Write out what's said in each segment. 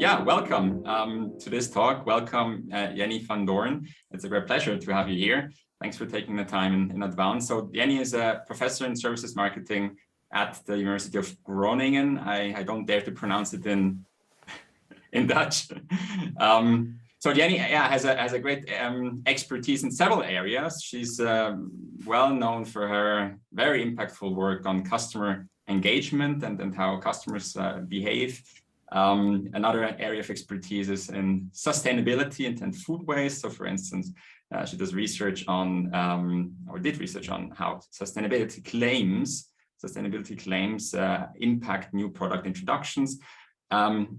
Yeah, welcome to this talk. Welcome, Jenny van Doorn. It's a great pleasure to have you here. Thanks for taking the time in advance. So Jenny is a professor in services marketing at the University of Groningen. I don't dare to pronounce it in Dutch. So Jenny has a great expertise in several areas. She's well known for her very impactful work on customer engagement and how customers behave. Another area of expertise is in sustainability and food waste. So for instance, she does research on, or did research on how sustainability claims impact new product introductions. And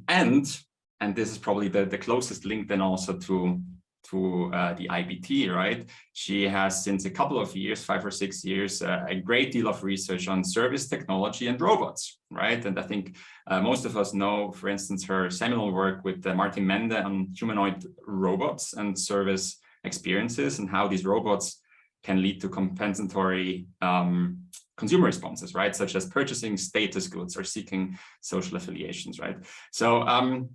this is probably the closest link then also to the IBT, right? She has, since a couple of years, 5 or 6 years, a great deal of research on service technology and robots, right? And I think most of us know, for instance, her seminal work with Martin Mende on humanoid robots and service experiences and how these robots can lead to compensatory consumer responses, right? Such as purchasing status goods or seeking social affiliations, right? So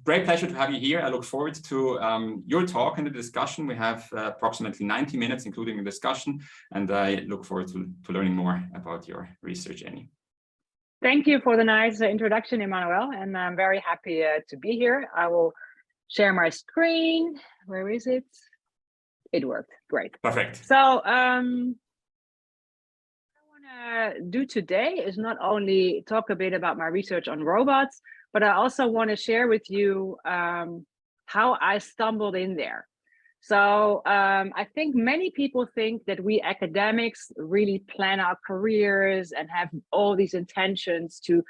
great pleasure to have you here. I look forward to your talk and the discussion. We have approximately 90 minutes, including the discussion, and I look forward to learning more about your research, Jenny. Thank you for the nice introduction, Emmanuel, and I'm very happy to be here. I will share my screen. Where is it? It worked. Great. Perfect. So do today is not only talk a bit about my research on robots, but I also want to share with you how I stumbled in there. So I think many people think that we academics really plan our careers and have all these intentions to,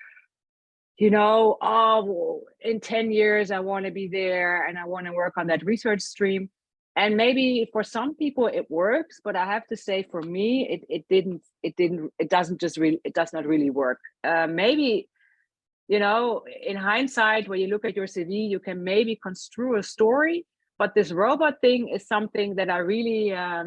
you know, oh, well, in 10 years, I want to be there and I want to work on that research stream. And maybe for some people it works, but I have to say for me, it does not really work. Maybe, you know, in hindsight, when you look at your CV, you can maybe construe a story, but this robot thing is something that I really, I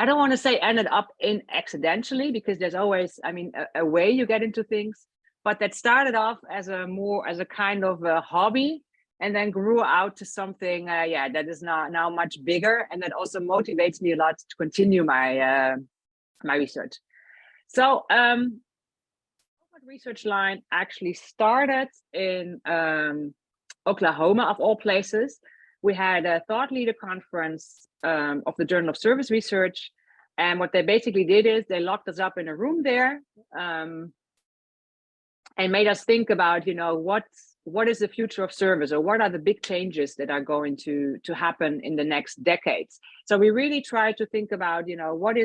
don't want to say ended up in accidentally, because there's always, I mean, a way you get into things, but that started off as a kind of a hobby, and then grew out to something, that is now much bigger, and that also motivates me a lot to continue my my research. So, research line actually started in Oklahoma, of all places. We had a thought leader conference of the Journal of Service Research, and what they basically did is they locked us up in a room there and made us think about, you know, what is the future of service, or what are the big changes that are going to happen in the next decades. So we really try to think about, you know, what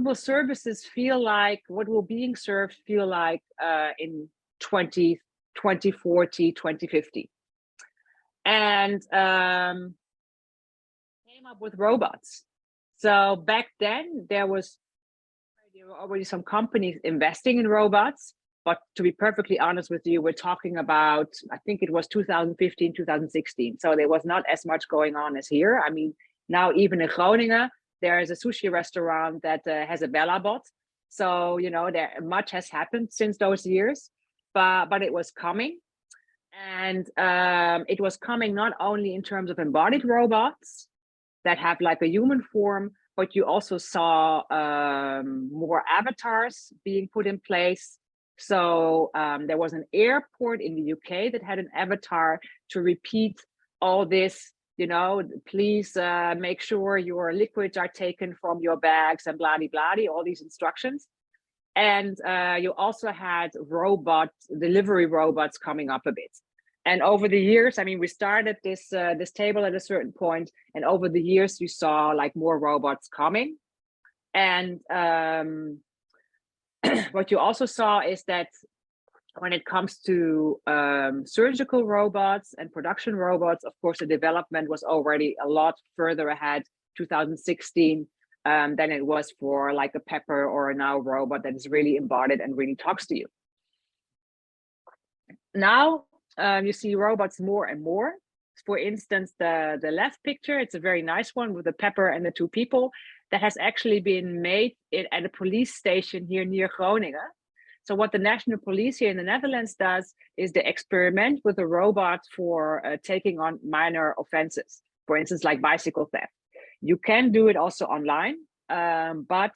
will services feel like, what will being served feel like in 2040, 2050. And came up with robots. So back then there were already some companies investing in robots. But to be perfectly honest with you, we're talking about, I think it was 2015, 2016. So there was not as much going on as here. I mean, now even in Groningen, there is a sushi restaurant that has a Bella bot. So, you know, much has happened since those years, but it was coming. And it was coming not only in terms of embodied robots that have like a human form, but you also saw more avatars being put in place. So there was an airport in the UK that had an avatar to repeat all this, you know, please make sure your liquids are taken from your bags and blah, blah, blah, all these instructions. And you also had delivery robots coming up a bit. And over the years, I mean, we started this table at a certain point, and over the years, you saw like more robots coming. And what you also saw is that when it comes to surgical robots and production robots, of course, the development was already a lot further ahead, 2016, than it was for like a Pepper or a Now robot that is really embodied and really talks to you. Now, you see robots more and more. For instance, the left picture, it's a very nice one with the Pepper and the 2 people that has actually been made at a police station here near Groningen. So what the National Police here in the Netherlands does is they experiment with a robot for taking on minor offenses, for instance, like bicycle theft. You can do it also online, but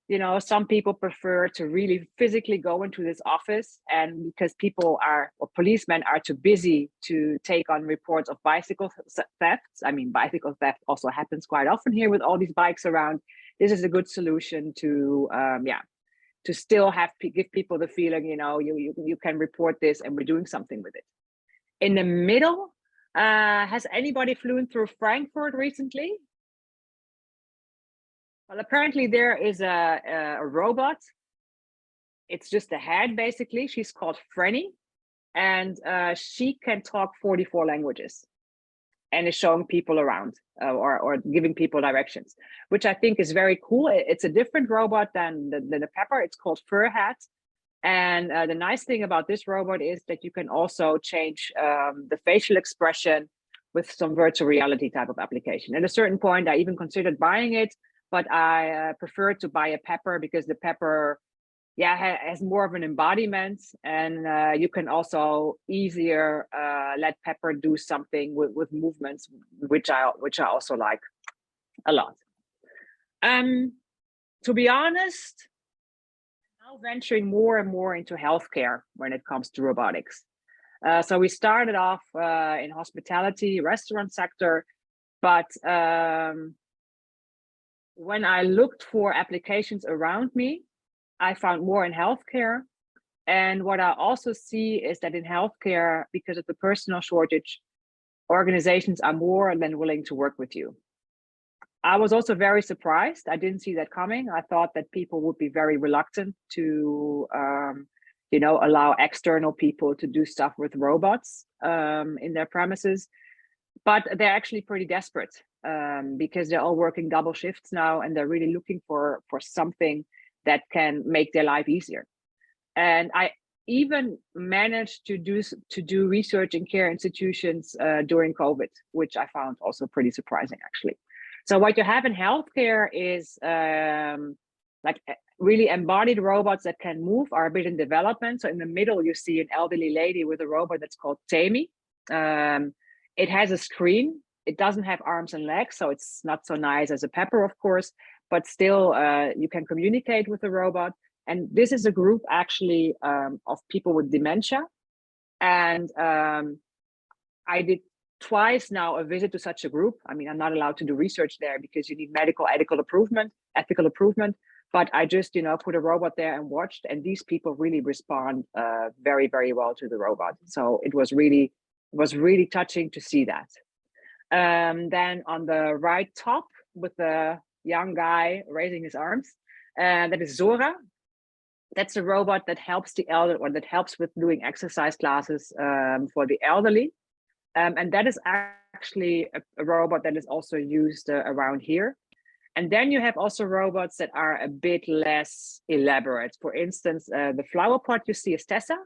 you know, some people prefer to really physically go into this office, and because people are, or policemen are too busy to take on reports of bicycle thefts. I mean, bicycle theft also happens quite often here with all these bikes around. This is a good solution to, to still give people the feeling, you know, you can report this and we're doing something with it. In the middle, has anybody flown through Frankfurt recently? Well, apparently there is a robot. It's just a head, basically. She's called Frenny, and she can talk 44 languages and is showing people around or giving people directions, which I think is very cool. It's a different robot than the Pepper. It's called Furhat. And the nice thing about this robot is that you can also change the facial expression with some virtual reality type of application. At a certain point, I even considered buying it, but I prefer to buy a Pepper because the Pepper, has more of an embodiment, and you can also easier let Pepper do something with movements, which I also like a lot. To be honest, I'm now venturing more and more into healthcare when it comes to robotics. So we started off in hospitality, restaurant sector, but when I looked for applications around me, I found more in healthcare. And what I also see is that in healthcare, because of the personnel shortage, organizations are more than willing to work with you. I was also very surprised. I didn't see that coming. I thought that people would be very reluctant to, allow external people to do stuff with robots in their premises. But they're actually pretty desperate because they're all working double shifts now, and they're really looking for something that can make their life easier. And I even managed to do research in care institutions during COVID, which I found also pretty surprising, actually. So what you have in healthcare is like really embodied robots that can move, are a bit in development. So in the middle, you see an elderly lady with a robot that's called Tammy. It has a screen. It doesn't have arms and legs, so it's not so nice as a Pepper, of course, but still you can communicate with the robot. And this is a group actually of people with dementia. And I did twice now a visit to such a group. I mean, I'm not allowed to do research there because you need medical ethical improvement, but I just, put a robot there and watched, and these people really respond very, very well to the robot. So it was really touching to see that. Then on the right top with the young guy raising his arms, that is Zora. That's a robot that helps the elder, or that helps with doing exercise classes for the elderly. And that is actually a robot that is also used around here. And then you have also robots that are a bit less elaborate. For instance, the flower pot you see is Tessa.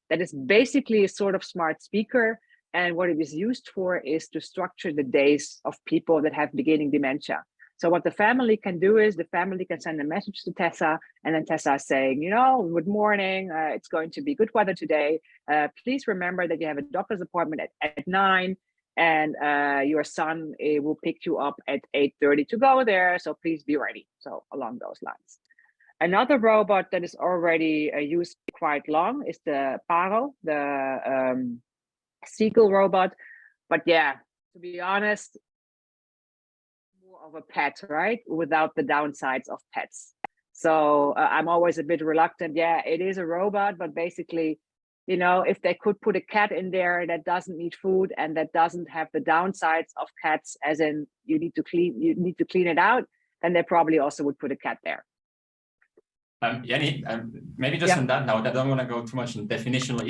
That is basically a sort of smart speaker. And what it is used for is to structure the days of people that have beginning dementia. So what the family can do is the family can send a message to Tessa, and then Tessa is saying, good morning, it's going to be good weather today. Please remember that you have a doctor's appointment at 9, and your son will pick you up at 8:30 to go there. So please be ready. So along those lines. Another robot that is already used quite long is the Paro, the seagull robot. But yeah, to be honest, more of a pet, right? Without the downsides of pets. So I'm always a bit reluctant. Yeah, it is a robot, but basically, if they could put a cat in there that doesn't need food and that doesn't have the downsides of cats, as in you need to clean it out, then they probably also would put a cat there. Jenny, maybe just on that note, I don't want to go too much in definitional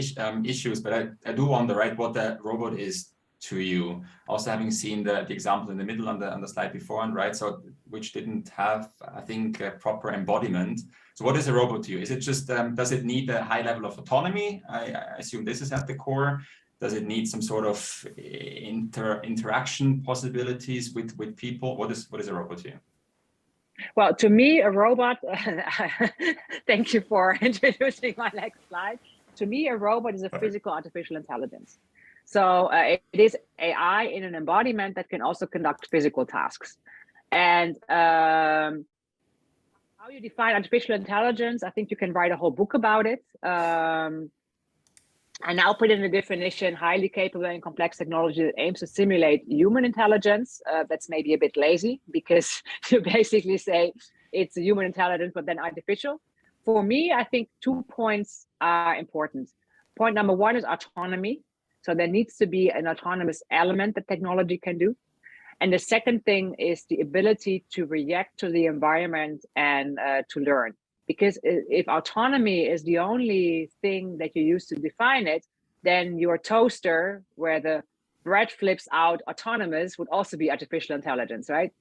issues, but I do wonder, right, what that robot is to you. Also, having seen the example in the middle on the slide before, and right, so which didn't have, I think, a proper embodiment. So, what is a robot to you? Is it just does it need a high level of autonomy? I assume this is at the core. Does it need some sort of interaction possibilities with people? What is a robot to you? Well, to me, a robot, thank you for introducing my next slide. To me, a robot is a physical artificial intelligence. So it is AI in an embodiment that can also conduct physical tasks. And how you define artificial intelligence, I think you can write a whole book about it. I now put in a definition: highly capable and complex technology that aims to simulate human intelligence. That's maybe a bit lazy, because you basically say it's a human intelligence, but then artificial. For me, I think 2 points are important. Point number one is autonomy. So there needs to be an autonomous element that technology can do. And the second thing is the ability to react to the environment and to learn. Because if autonomy is the only thing that you use to define it, then your toaster, where the bread flips out autonomous, would also be artificial intelligence, right?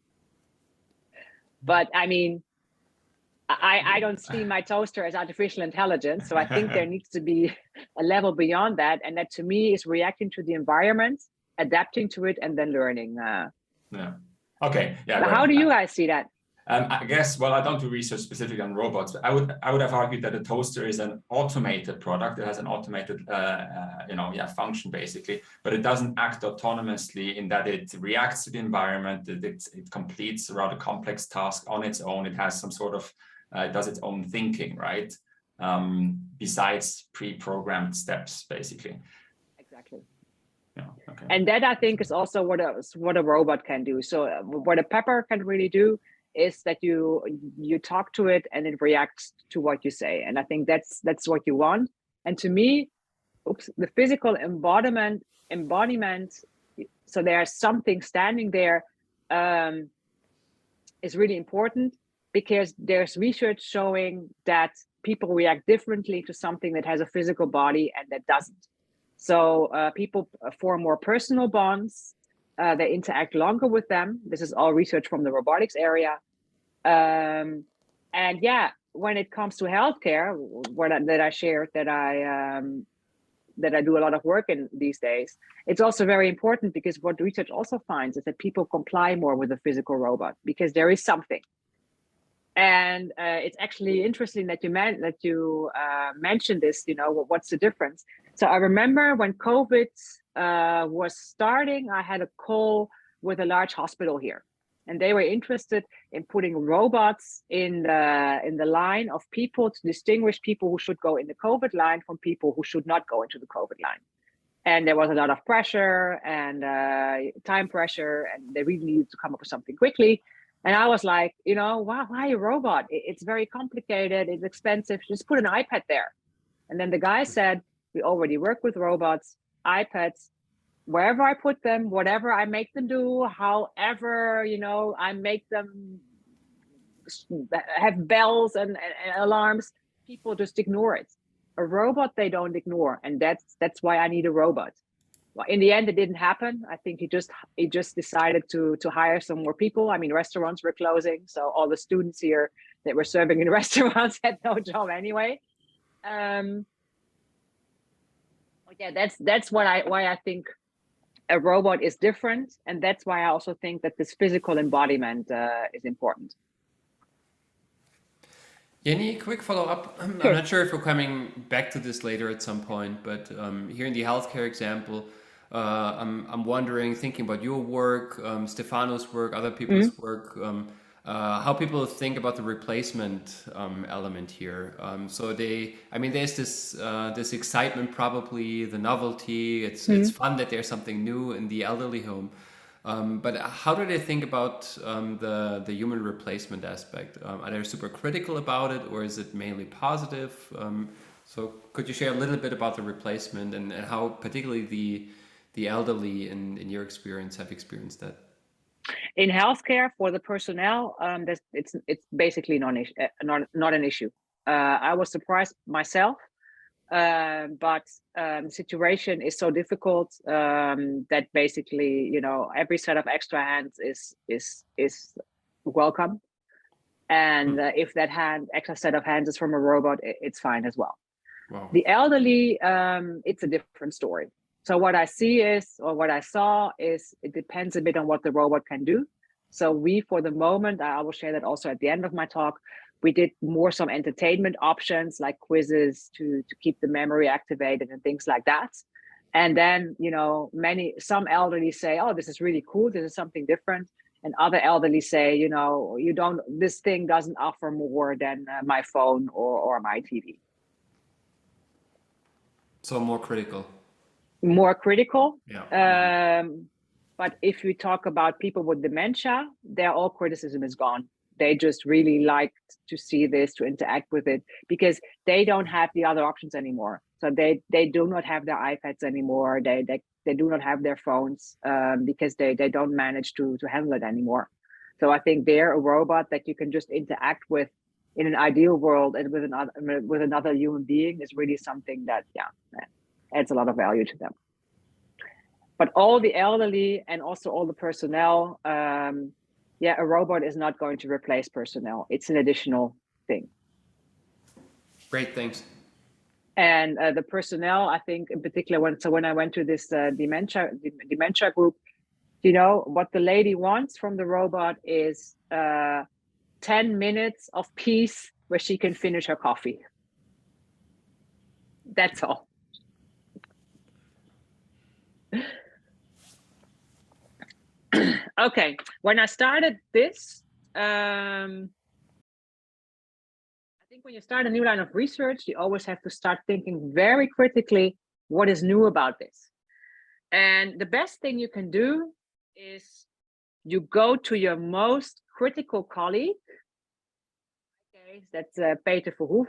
But I mean, I don't see my toaster as artificial intelligence. So I think there needs to be a level beyond that. And that, to me, is reacting to the environment, adapting to it, and then learning. Yeah. Okay. Yeah. How do you guys see that? I guess, well, I don't do research specifically on robots, but I would have argued that a toaster is an automated product. It has an automated, function basically, but it doesn't act autonomously in that it reacts to the environment. It completes a rather complex task on its own. It has some sort of, it does its own thinking, right? Besides pre-programmed steps, basically. Exactly. Yeah, okay. And that, I think, is also what a robot can do. So what a pepper can really do is that you talk to it and it reacts to what you say. And I think that's what you want. And to me, the physical embodiment, so there's something standing there, is really important, because there's research showing that people react differently to something that has a physical body and that doesn't. So people form more personal bonds. They interact longer with them. This is all research from the robotics area. And yeah, when it comes to healthcare, that I shared that I do a lot of work in these days, it's also very important, because what research also finds is that people comply more with a physical robot because there is something. And it's actually interesting that you mentioned this. What's the difference? So I remember when COVID was starting, I had a call with a large hospital here, and they were interested in putting robots in the line of people to distinguish people who should go in the COVID line from people who should not go into the COVID line. And there was a lot of pressure and time pressure, and they really needed to come up with something quickly. And I was like, why a robot? It's very complicated. It's expensive. Just put an iPad there. And then the guy said, we already work with robots, iPads, wherever I put them, whatever I make them do, however, I make them have bells and alarms, people just ignore it. A robot, they don't ignore. And that's why I need a robot. Well, in the end, it didn't happen. I think he just decided to hire some more people. I mean, restaurants were closing, so all the students here that were serving in restaurants had no job anyway. Yeah, that's why I think a robot is different, and that's why I also think that this physical embodiment is important. Jenny, quick follow-up. Sure. I'm not sure if we're coming back to this later at some point, but here in the healthcare example, I'm wondering, thinking about your work, Stefano's work, other people's work, how people think about the replacement element here. So there's this excitement, probably the novelty. It's fun that there's something new in the elderly home. But how do they think about the human replacement aspect? Are they super critical about it, or is it mainly positive? So could you share a little bit about the replacement and how particularly the elderly in your experience have experienced that? In healthcare, for the personnel, it's basically not an issue. I was surprised myself, but the situation is so difficult that basically, every set of extra hands is welcome. And if that extra set of hands is from a robot, it's fine as well. Wow. The elderly, it's a different story. So what I saw is, it depends a bit on what the robot can do. So we, for the moment, I will share that also at the end of my talk, we did more some entertainment options like quizzes to keep the memory activated and things like that. And then, you know, some elderly say, oh, this is really cool, this is something different. And other elderly say, you know, this thing doesn't offer more than my phone or my TV. So more critical. More critical. Yeah. But if we talk about people with dementia, all criticism is gone. They just really like to see this, to interact with it, because they don't have the other options anymore. So they do not have their iPads anymore. They do not have their phones because they don't manage to handle it anymore. So I think they're a robot that you can just interact with in an ideal world, and with another human being is really something that adds a lot of value to them. But all the elderly and also all the personnel, a robot is not going to replace personnel. It's an additional thing. Great, thanks. And the personnel, I think in particular, when I went to this dementia group, you know, what the lady wants from the robot is 10 minutes of peace where she can finish her coffee. That's all. Okay, when I started this, I think when you start a new line of research, you always have to start thinking very critically, what is new about this? And the best thing you can do is you go to your most critical colleague. Okay, that's Peter Verhoef.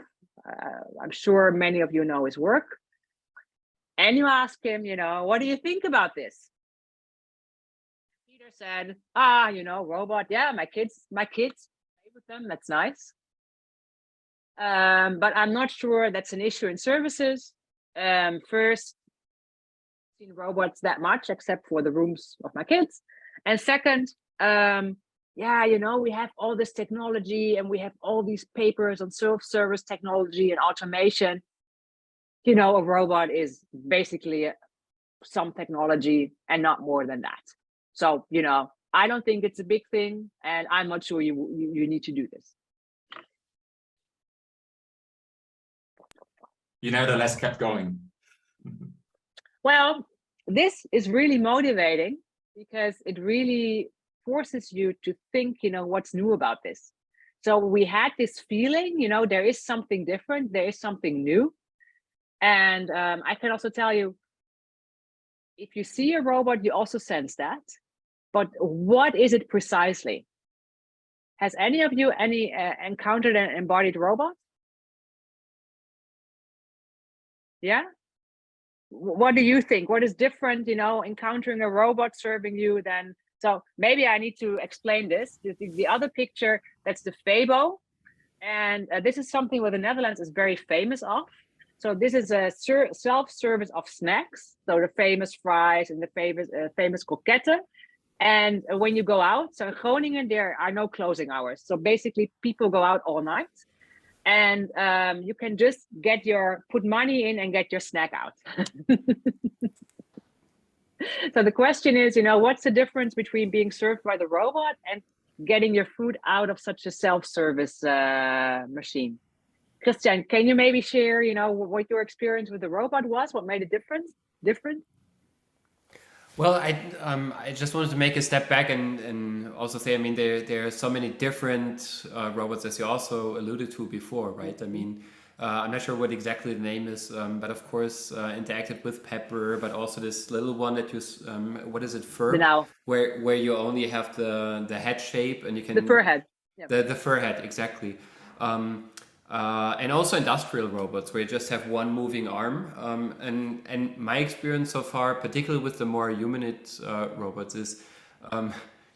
I'm sure many of you know his work. And you ask him, you know, what do you think about this? Peter said, you know, robot, yeah, my kids play with them, that's nice. But I'm not sure that's an issue in services. First, I've seen robots that much, except for the rooms of my kids. And second, you know, we have all this technology and we have all these papers on self-service technology and automation. You know, a robot is basically some technology and not more than that. So, you know, I don't think it's a big thing, and I'm not sure you need to do this. You nevertheless kept going. Well, this is really motivating because it really forces you to think, you know, what's new about this. So we had this feeling, you know, there is something different, there is something new. And I can also tell you, if you see a robot, you also sense that. But what is it precisely? Has any of you encountered an embodied robot? Yeah? What do you think? What is different, you know, encountering a robot serving you than? So maybe I need to explain this. The other picture, that's the Febo. And this is something where the Netherlands is very famous of. So this is a self-service of snacks. So the famous fries and the famous croquetten. And when you go out, so in Groningen, there are no closing hours. So basically people go out all night, and you can just put money in and get your snack out. So the question is, you know, what's the difference between being served by the robot and getting your food out of such a self-service machine? Christian, can you maybe share, you know, what your experience with the robot was? What made it different? Well, I just wanted to make a step back and also say, I mean, there are so many different robots, as you also alluded to before, right? I mean, I'm not sure what exactly the name is, but of course, interacted with Pepper, but also this little one that you, what is it, Fur? Now, where you only have the head shape and you can... The fur head. Yep. The fur head, exactly. And also industrial robots where you just have one moving arm. And my experience so far, particularly with the more humanoid robots, is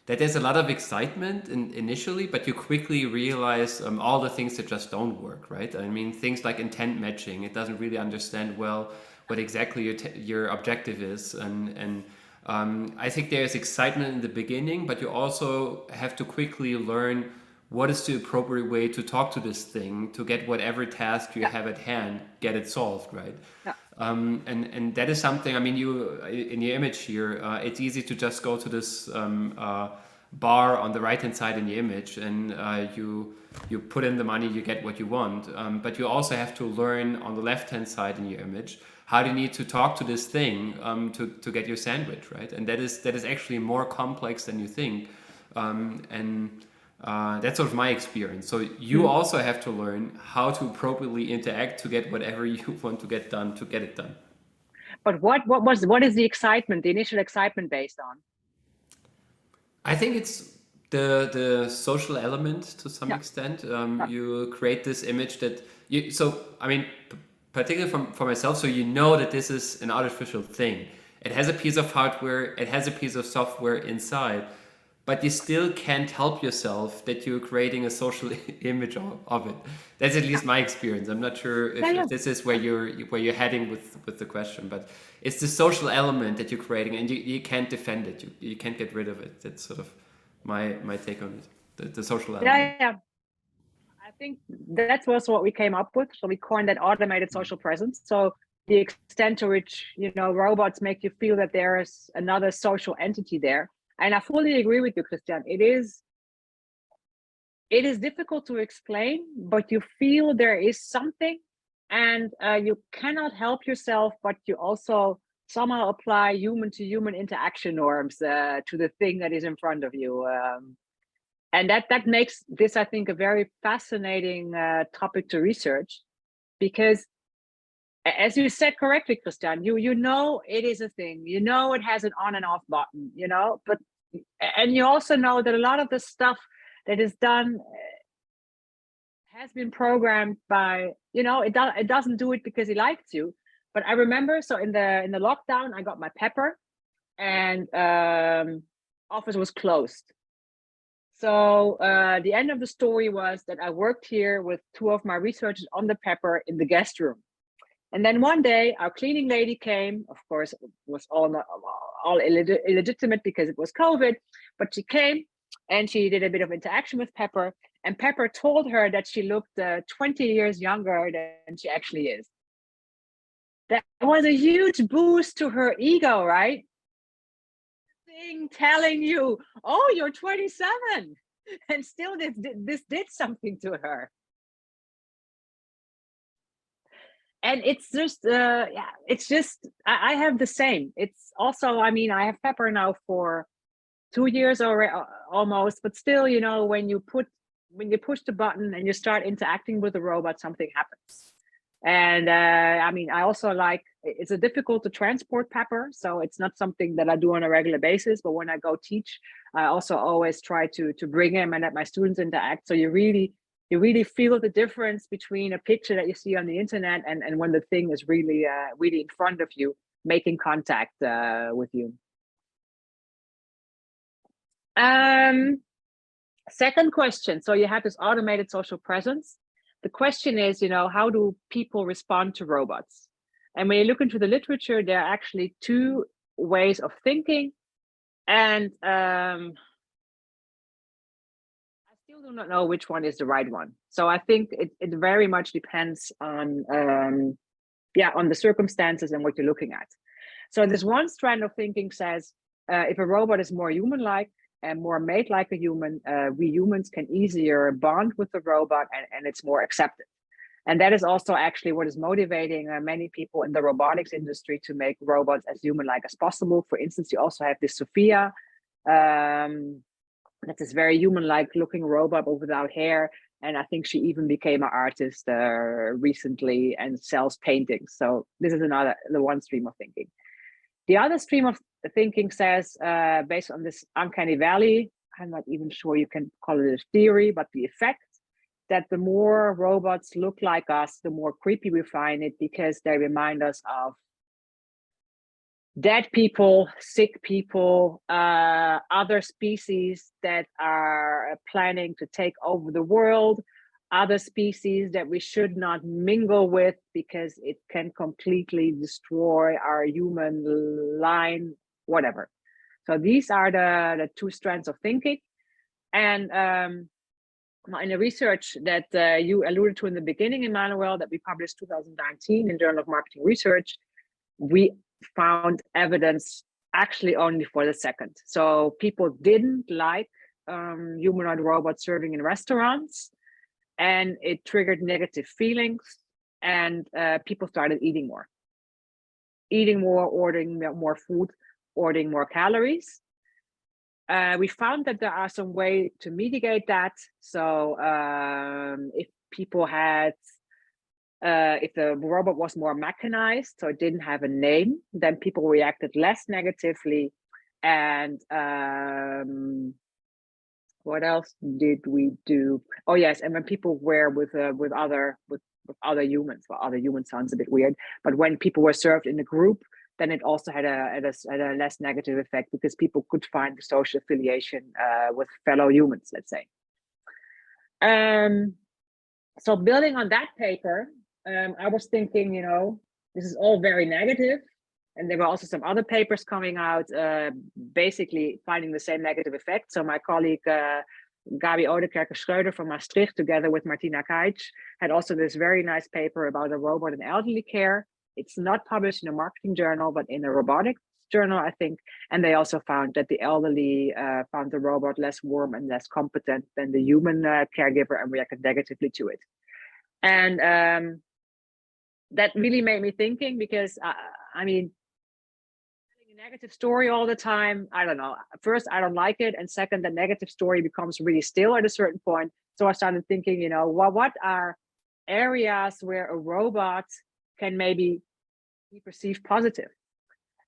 that there's a lot of excitement initially, but you quickly realize all the things that just don't work, right? I mean, things like intent matching. It doesn't really understand well what exactly your objective is. And I think there's excitement in the beginning, but you also have to quickly learn what is the appropriate way to talk to this thing to get whatever task you have at hand, get it solved, right? Yeah. And that is something, I mean, you in your image here, it's easy to just go to this bar on the right hand side in the image, and you put in the money, you get what you want. But you also have to learn on the left hand side in your image how do you need to talk to this thing to get your sandwich, right? And that is actually more complex than you think. That's sort of my experience. So you also have to learn how to appropriately interact to get whatever you want to get done, to get it done. But what is the excitement, the initial excitement based on? I think it's the social element to some Yeah. extent. You create this image that you. So I mean, particularly for myself, so you know that this is an artificial thing. It has a piece of hardware. It has a piece of software inside, but you still can't help yourself that you're creating a social image of it. That's at least my experience. I'm not sure if this is where you're heading with the question, but it's the social element that you're creating, and you can't defend it. You can't get rid of it. That's sort of my take on it. The social element. Yeah. I think that's also what we came up with. So we coined that automated social presence. So the extent to which, robots make you feel that there is another social entity there. And I fully agree with you, Christian. It is difficult to explain, but you feel there is something, and you cannot help yourself, but you also somehow apply human-to-human interaction norms to the thing that is in front of you. And that makes this, I think, a very fascinating topic to research, because, as you said correctly, Christian, you know it is a thing. You know it has an on and off button. And you also know that a lot of the stuff that is done has been programmed by, it doesn't do it because it likes you. But I remember, so in the lockdown, I got my pepper, and office was closed. So the end of the story was that I worked here with two of my researchers on the pepper in the guest room. And then one day our cleaning lady came. Of course, it was all illegitimate because it was COVID, but she came and she did a bit of interaction with Pepper, and Pepper told her that she looked 20 years younger than she actually is. That was a huge boost to her ego, right? Thing telling you, oh, you're 27, and still this did something to her. And it's just I have the same. It's also, I have Pepper now for 2 years already, almost, but still, when you push the button and you start interacting with the robot, something happens. And I also it's a difficult to transport Pepper, so it's not something that I do on a regular basis, but when I go teach, I also always try to bring him and let my students interact. So you really feel the difference between a picture that you see on the internet and when the thing is really in front of you, making contact with you. Second question. So you have this automated social presence. The question is, how do people respond to robots? And when you look into the literature, there are actually two ways of thinking. And I still do not know which one is the right one. So I think it very much depends on the circumstances and what you're looking at. So this one strand of thinking says, if a robot is more human-like and more made like a human, we humans can easier bond with the robot, and it's more accepted. And that is also actually what is motivating many people in the robotics industry to make robots as human-like as possible. For instance, you also have this Sophia, that's this very human-like looking robot but without hair. And I think she even became an artist recently and sells paintings. So this is the one stream of thinking. The other stream of thinking says, based on this uncanny valley, I'm not even sure you can call it a theory, but the effect that the more robots look like us, the more creepy we find it, because they remind us of dead people, sick people, other species that are planning to take over the world, other species that we should not mingle with because it can completely destroy our human line, whatever. So these are the two strands of thinking. And in the research that you alluded to in the beginning, Emmanuel, that we published 2019 in Journal of Marketing Research, we found evidence actually only for the second. So people didn't like humanoid robots serving in restaurants, and it triggered negative feelings, and people started eating more, ordering more food, ordering more calories. We found that there are some ways to mitigate that. So if people had, if the robot was more mechanized, so it didn't have a name, then people reacted less negatively. And what else did we do? Oh yes, and when people were with other humans, well, other humans sounds a bit weird, but when people were served in a group, then it also had a less negative effect, because people could find the social affiliation with fellow humans, let's say. So building on that paper, I was thinking, this is all very negative, and there were also some other papers coming out, basically finding the same negative effect. So my colleague Gabi Oudekerke-Schreuder from Maastricht, together with Martina Kaitsch, had also this very nice paper about a robot in elderly care. It's not published in a marketing journal, but in a robotics journal, I think. And they also found that the elderly found the robot less warm and less competent than the human caregiver, and reacted negatively to it. And that really made me thinking, because I mean, telling a negative story all the time, I don't know. First, I don't like it, and second, the negative story becomes really still at a certain point. So I started thinking, what are areas where a robot can maybe be perceived positive?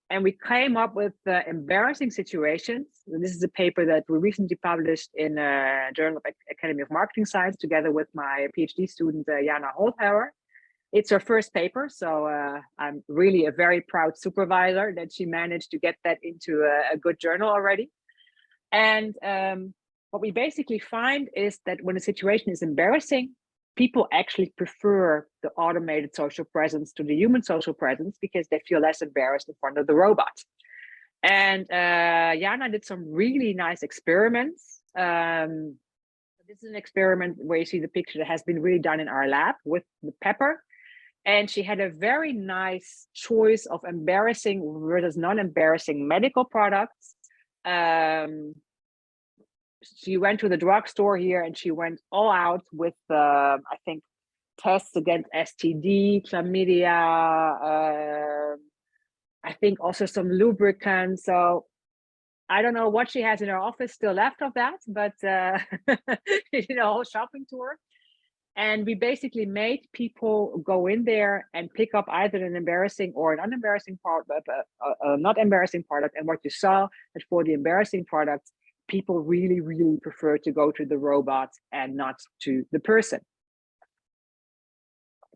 And we came up with embarrassing situations. And this is a paper that we recently published in a Journal of Academy of Marketing Science, together with my PhD student, Jana Holthauer. It's her first paper, so I'm really a very proud supervisor that she managed to get that into a good journal already. And what we basically find is that when a situation is embarrassing, people actually prefer the automated social presence to the human social presence, because they feel less embarrassed in front of the robot. And Jana did some really nice experiments. This is an experiment where you see the picture that has been really done in our lab with the pepper. And she had a very nice choice of embarrassing versus non-embarrassing medical products. She went to the drugstore here, and she went all out with, I think, tests against STD, chlamydia, I think also some lubricants. So I don't know what she has in her office still left of that, but whole shopping tour. And we basically made people go in there and pick up either an embarrassing or an unembarrassing product, not embarrassing product. And what you saw that for the embarrassing products, people really, really prefer to go to the robot and not to the person.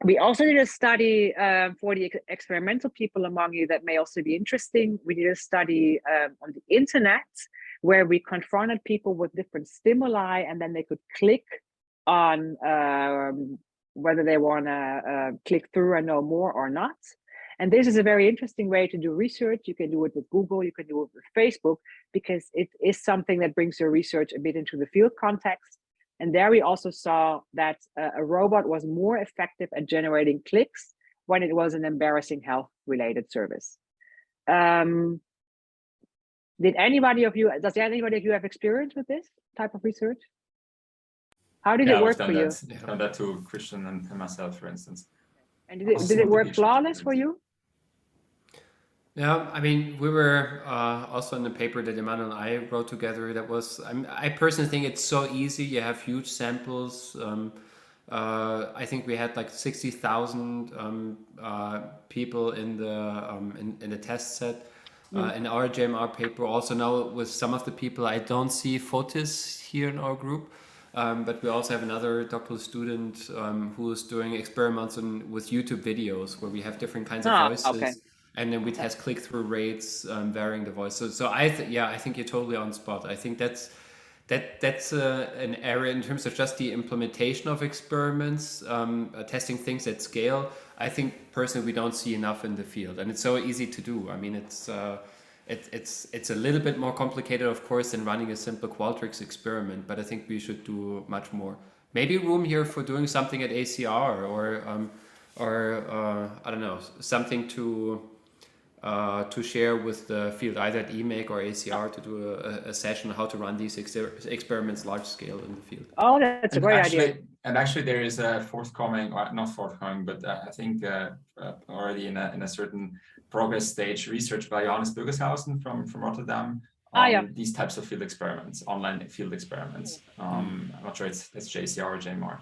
We also did a study for the experimental people among you that may also be interesting. We did a study on the internet where we confronted people with different stimuli, and then they could click on whether they want to click through and know more or not. And this is a very interesting way to do research. You can do it with Google, you can do it with Facebook, because it is something that brings your research a bit into the field context. And there we also saw that a robot was more effective at generating clicks when it was an embarrassing health-related service. Does anybody of you have experience with this type of research? How did it work for you? I've done that to Christian and myself, for instance. And did it work flawless for you? Yeah, I mean, we were also in the paper that Emmanuel and I wrote together. That was, I personally think it's so easy. You have huge samples. I think we had like 60,000 people in the test set in our JMR paper. Also now with some of the people, I don't see Fotis here in our group. But we also have another doctoral student who is doing experiments with YouTube videos where we have different kinds of voices. Okay. And then we test click-through rates, varying the voice. So I think you're totally on spot. I think that's an area in terms of just the implementation of experiments, testing things at scale. I think personally we don't see enough in the field, and it's so easy to do. I mean, it's a little bit more complicated, of course, than running a simple Qualtrics experiment. But I think we should do much more. Maybe room here for doing something at ACR or I don't know, something to to share with the field, either at EMAC or ACR, to do a session on how to run these experiments large scale in the field. Oh, that's a great idea. And actually, there is a forthcoming, or not forthcoming, but I think already in a certain progress stage research by Johannes Bürgershausen from Rotterdam on these types of field experiments, online field experiments. I'm not sure it's JCR or JMR.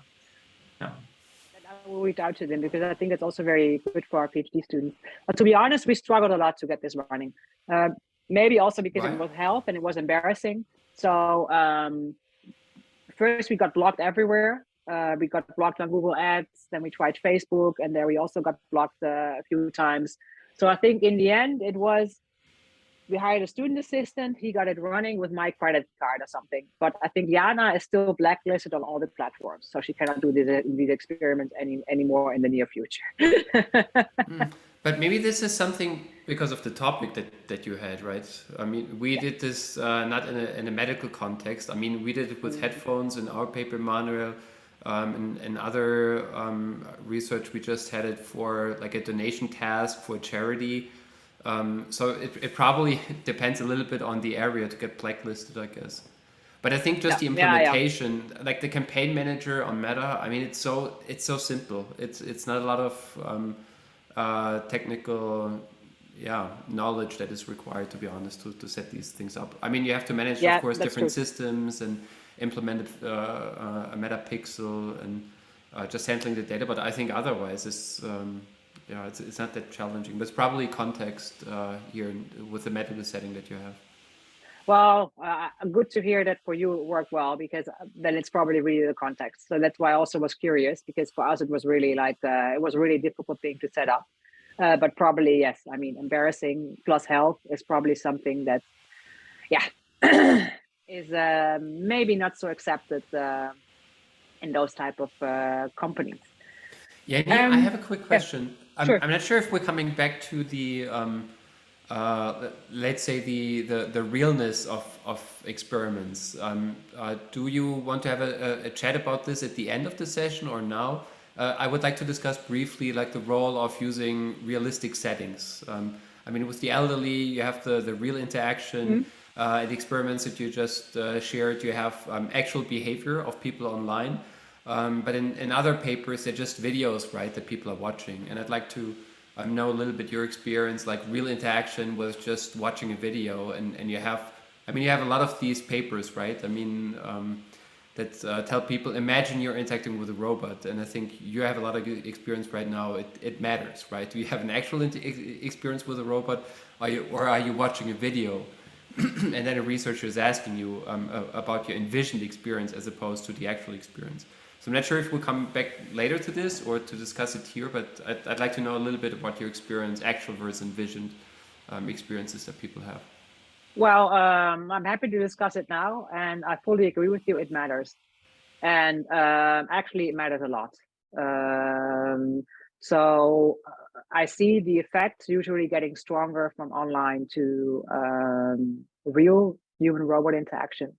Yeah. I will reach out to them because I think it's also very good for our PhD students. But to be honest, we struggled a lot to get this running. Maybe also because it was health and it was embarrassing. So first we got blocked everywhere. We got blocked on Google Ads, then we tried Facebook, and there we also got blocked a few times. So I think in the end, we hired a student assistant. He got it running with my credit card or something. But I think Jana is still blacklisted on all the platforms. So she cannot do these experiments anymore in the near future. But maybe this is something because of the topic that you had, right? I mean, we did this not in a medical context. I mean, we did it with headphones in our paper manual. And other research, we just had it for like a donation task for charity. So it probably depends a little bit on the area to get blacklisted, I guess. But I think just the implementation, like the campaign manager on Meta, I mean, it's so simple. It's not a lot of technical knowledge that is required, to be honest, to set these things up. I mean, you have to manage, of course, different systems and implement a Meta pixel and just handling the data. But I think otherwise it's not that challenging. But it's probably context here with the meta setting that you have. Well, good to hear that for you it worked well, because then it's probably really the context. So that's why I also was curious, because for us it was really it was a really difficult thing to set up. But probably, yes, I mean, embarrassing plus health is probably something that, is maybe not so accepted in those type of companies. Yeah, I have a quick question. Sure. I'm not sure if we're coming back to the let's say the realness of experiments. Do you want to have a chat about this at the end of the session or now? I would like to discuss briefly like the role of using realistic settings. I mean, with the elderly, you have the real interaction. The experiments that you just shared, you have actual behavior of people online. But in other papers, they're just videos, right, that people are watching. And I'd like to know a little bit your experience, like real interaction with just watching a video. And you have a lot of these papers, right? I mean, that tell people, imagine you're interacting with a robot. And I think you have a lot of experience right now. It matters, right? Do you have an actual experience with a robot, or are you watching a video? And then a researcher is asking you about your envisioned experience as opposed to the actual experience. So I'm not sure if we'll come back later to this or to discuss it here, but I'd like to know a little bit about your experience, actual versus envisioned experiences that people have. Well, I'm happy to discuss it now, and I fully agree with you. It matters, and actually, it matters a lot. So I see the effects usually getting stronger from online to real human-robot interaction,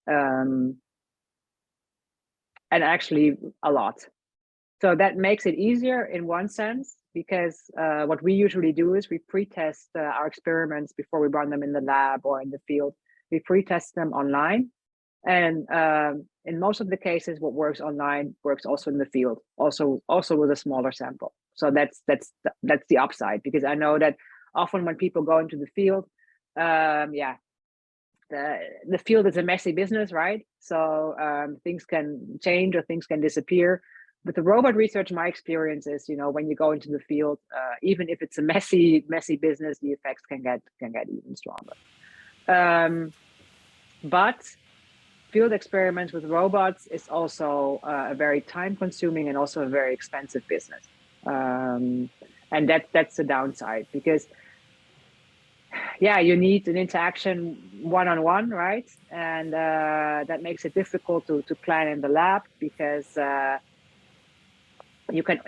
and actually a lot. So that makes it easier in one sense, because what we usually do is we pre-test our experiments before we run them in the lab or in the field. We pre-test them online, and in most of the cases, what works online works also in the field, also with a smaller sample. So that's the upside, because I know that often when people go into the field, the field is a messy business, right? So things can change or things can disappear. With the robot research, my experience is, when you go into the field, even if it's a messy business, the effects can get even stronger. But field experiments with robots is also a very time-consuming and also a very expensive business, and that's the downside, because you need an interaction one-on-one, right? And that makes it difficult to plan in the lab, because you can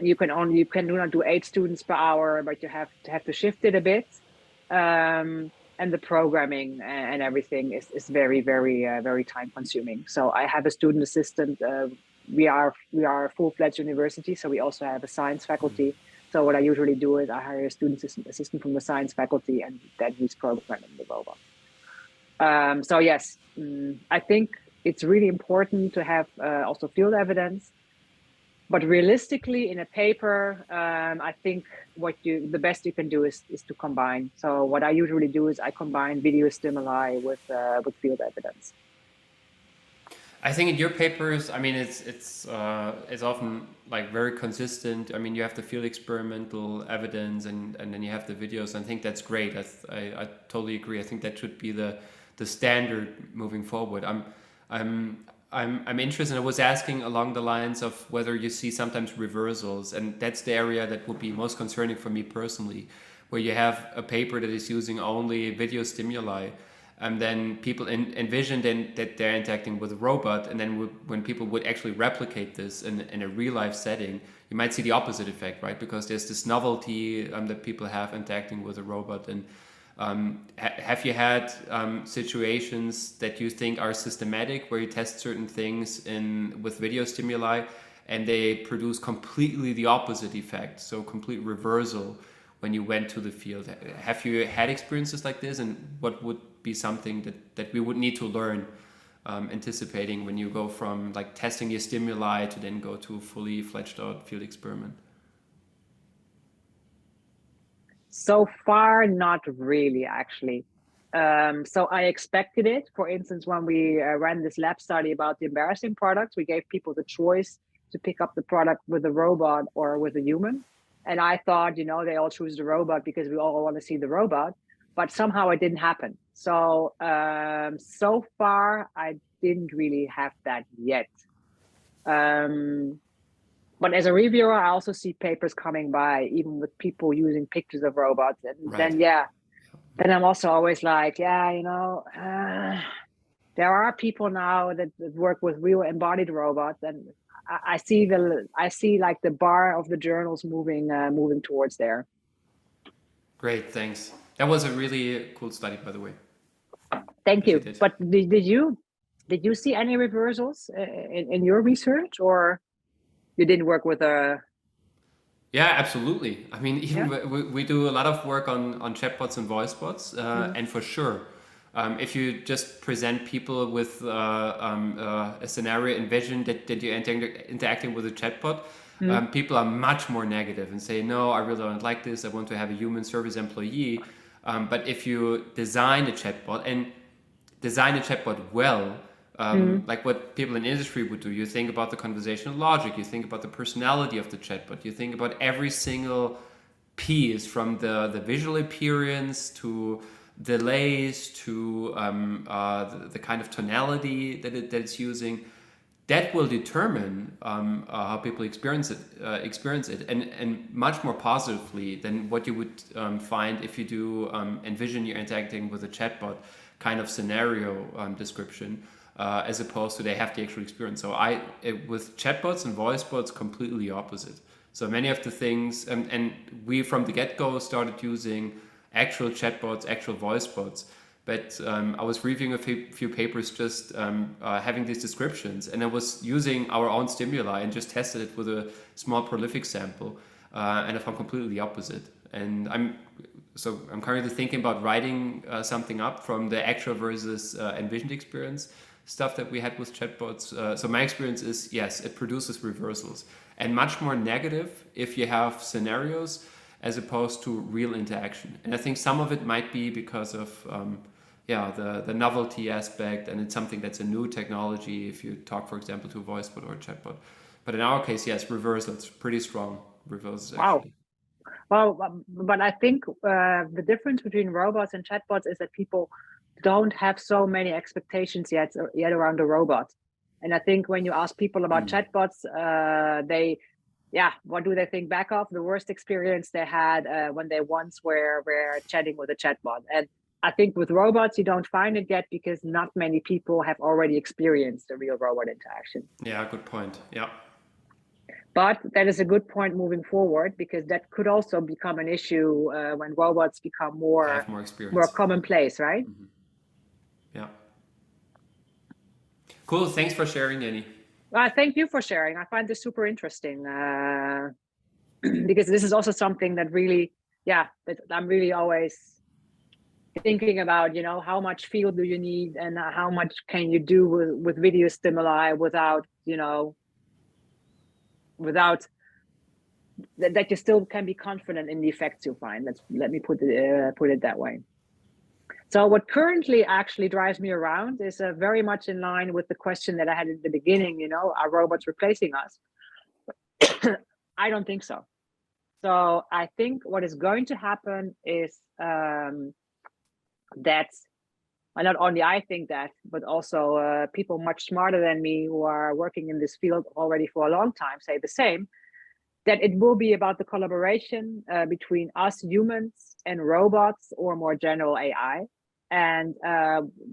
do not do 8 students per hour, but you have to shift it a bit, and the programming and everything is very, very, very time consuming. So I have a student assistant. We are a full-fledged university, so we also have a science faculty. So what I usually do is I hire a student assistant from the science faculty, and then he's programming the robot. So yes, I think it's really important to have also field evidence. But realistically, in a paper, I think the best you can do is to combine. So what I usually do is I combine video stimuli with field evidence. I think in your papers, I mean, it's often like very consistent. I mean, you have the field experimental evidence, and then you have the videos. I think that's great. I totally agree. I think that should be the standard moving forward. I'm interested. I was asking along the lines of whether you see sometimes reversals, and that's the area that would be most concerning for me personally, where you have a paper that is using only video stimuli, and then people envision then that they're interacting with a robot, and then when people would actually replicate this in a real life setting, you might see the opposite effect, right? Because there's this novelty that people have interacting with a robot. And have you had situations that you think are systematic, where you test certain things with video stimuli and they produce completely the opposite effect, so complete reversal when you went to the field? Have you had experiences like this, and what would be something that we would need to learn, anticipating when you go from like testing your stimuli to then go to a fully fledged out field experiment? So far, not really, actually. So I expected it. For instance, when we ran this lab study about the embarrassing products, we gave people the choice to pick up the product with a robot or with a human. And I thought, they all choose the robot because we all want to see the robot, but somehow it didn't happen. So, so far, I didn't really have that yet. But as a reviewer, I also see papers coming by, even with people using pictures of robots. And Right. then I'm also always like, there are people now that work with real embodied robots, and I see like the bar of the journals moving towards there. Great, thanks. That was a really cool study, by the way. Thank you. But did you see any reversals in your research, or you didn't work with a? Yeah, absolutely. I mean, even we do a lot of work on chatbots and voice bots, and for sure, if you just present people with a scenario, envision that you're interacting with a chatbot, people are much more negative and say, no, I really don't like this. I want to have a human service employee. But if you design a chatbot well, like what people in industry would do, you think about the conversational logic, you think about the personality of the chatbot, you think about every single piece, from the visual appearance to delays to the kind of tonality that it's using. That will determine how people experience it, and much more positively than what you would find if you do envision you're interacting with a chatbot kind of scenario description, as opposed to they have the actual experience. So with chatbots and voice bots, completely opposite. So many of the things, and we from the get-go started using actual chatbots, actual voice bots. But I was reviewing a few papers just having these descriptions, and I was using our own stimuli and just tested it with a small prolific sample, and I found completely the opposite. And I'm currently thinking about writing something up from the actual versus envisioned experience stuff that we had with chatbots. So my experience is, yes, it produces reversals, and much more negative if you have scenarios as opposed to real interaction. And I think some of it might be because of the novelty aspect, and it's something that's a new technology if you talk, for example, to a voice bot or a chatbot. But in our case, yes, reversals, pretty strong reversals, actually. Wow. Well, but I think the difference between robots and chatbots is that people don't have so many expectations yet around the robot. And I think when you ask people about chatbots, what do they think back of? The worst experience they had when they once were chatting with a chatbot. And I think with robots, you don't find it yet because not many people have already experienced a real robot interaction. Yeah, good point. Yeah. But that is a good point moving forward, because that could also become an issue when robots become more commonplace, right? Mm-hmm. Yeah. Cool. Thanks for sharing, Jenny. Thank you for sharing. I find this super interesting. because this is also something that really, that I'm really always thinking about, how much field do you need and how much can you do with video stimuli without, without that you still can be confident in the effects you find. Let me put it that way. So what currently actually drives me around is very much in line with the question that I had at the beginning, are robots replacing us? I don't think so. So I think what is going to happen is that, and not only I think that, but also people much smarter than me who are working in this field already for a long time say the same, that it will be about the collaboration between us humans and robots, or more general AI. And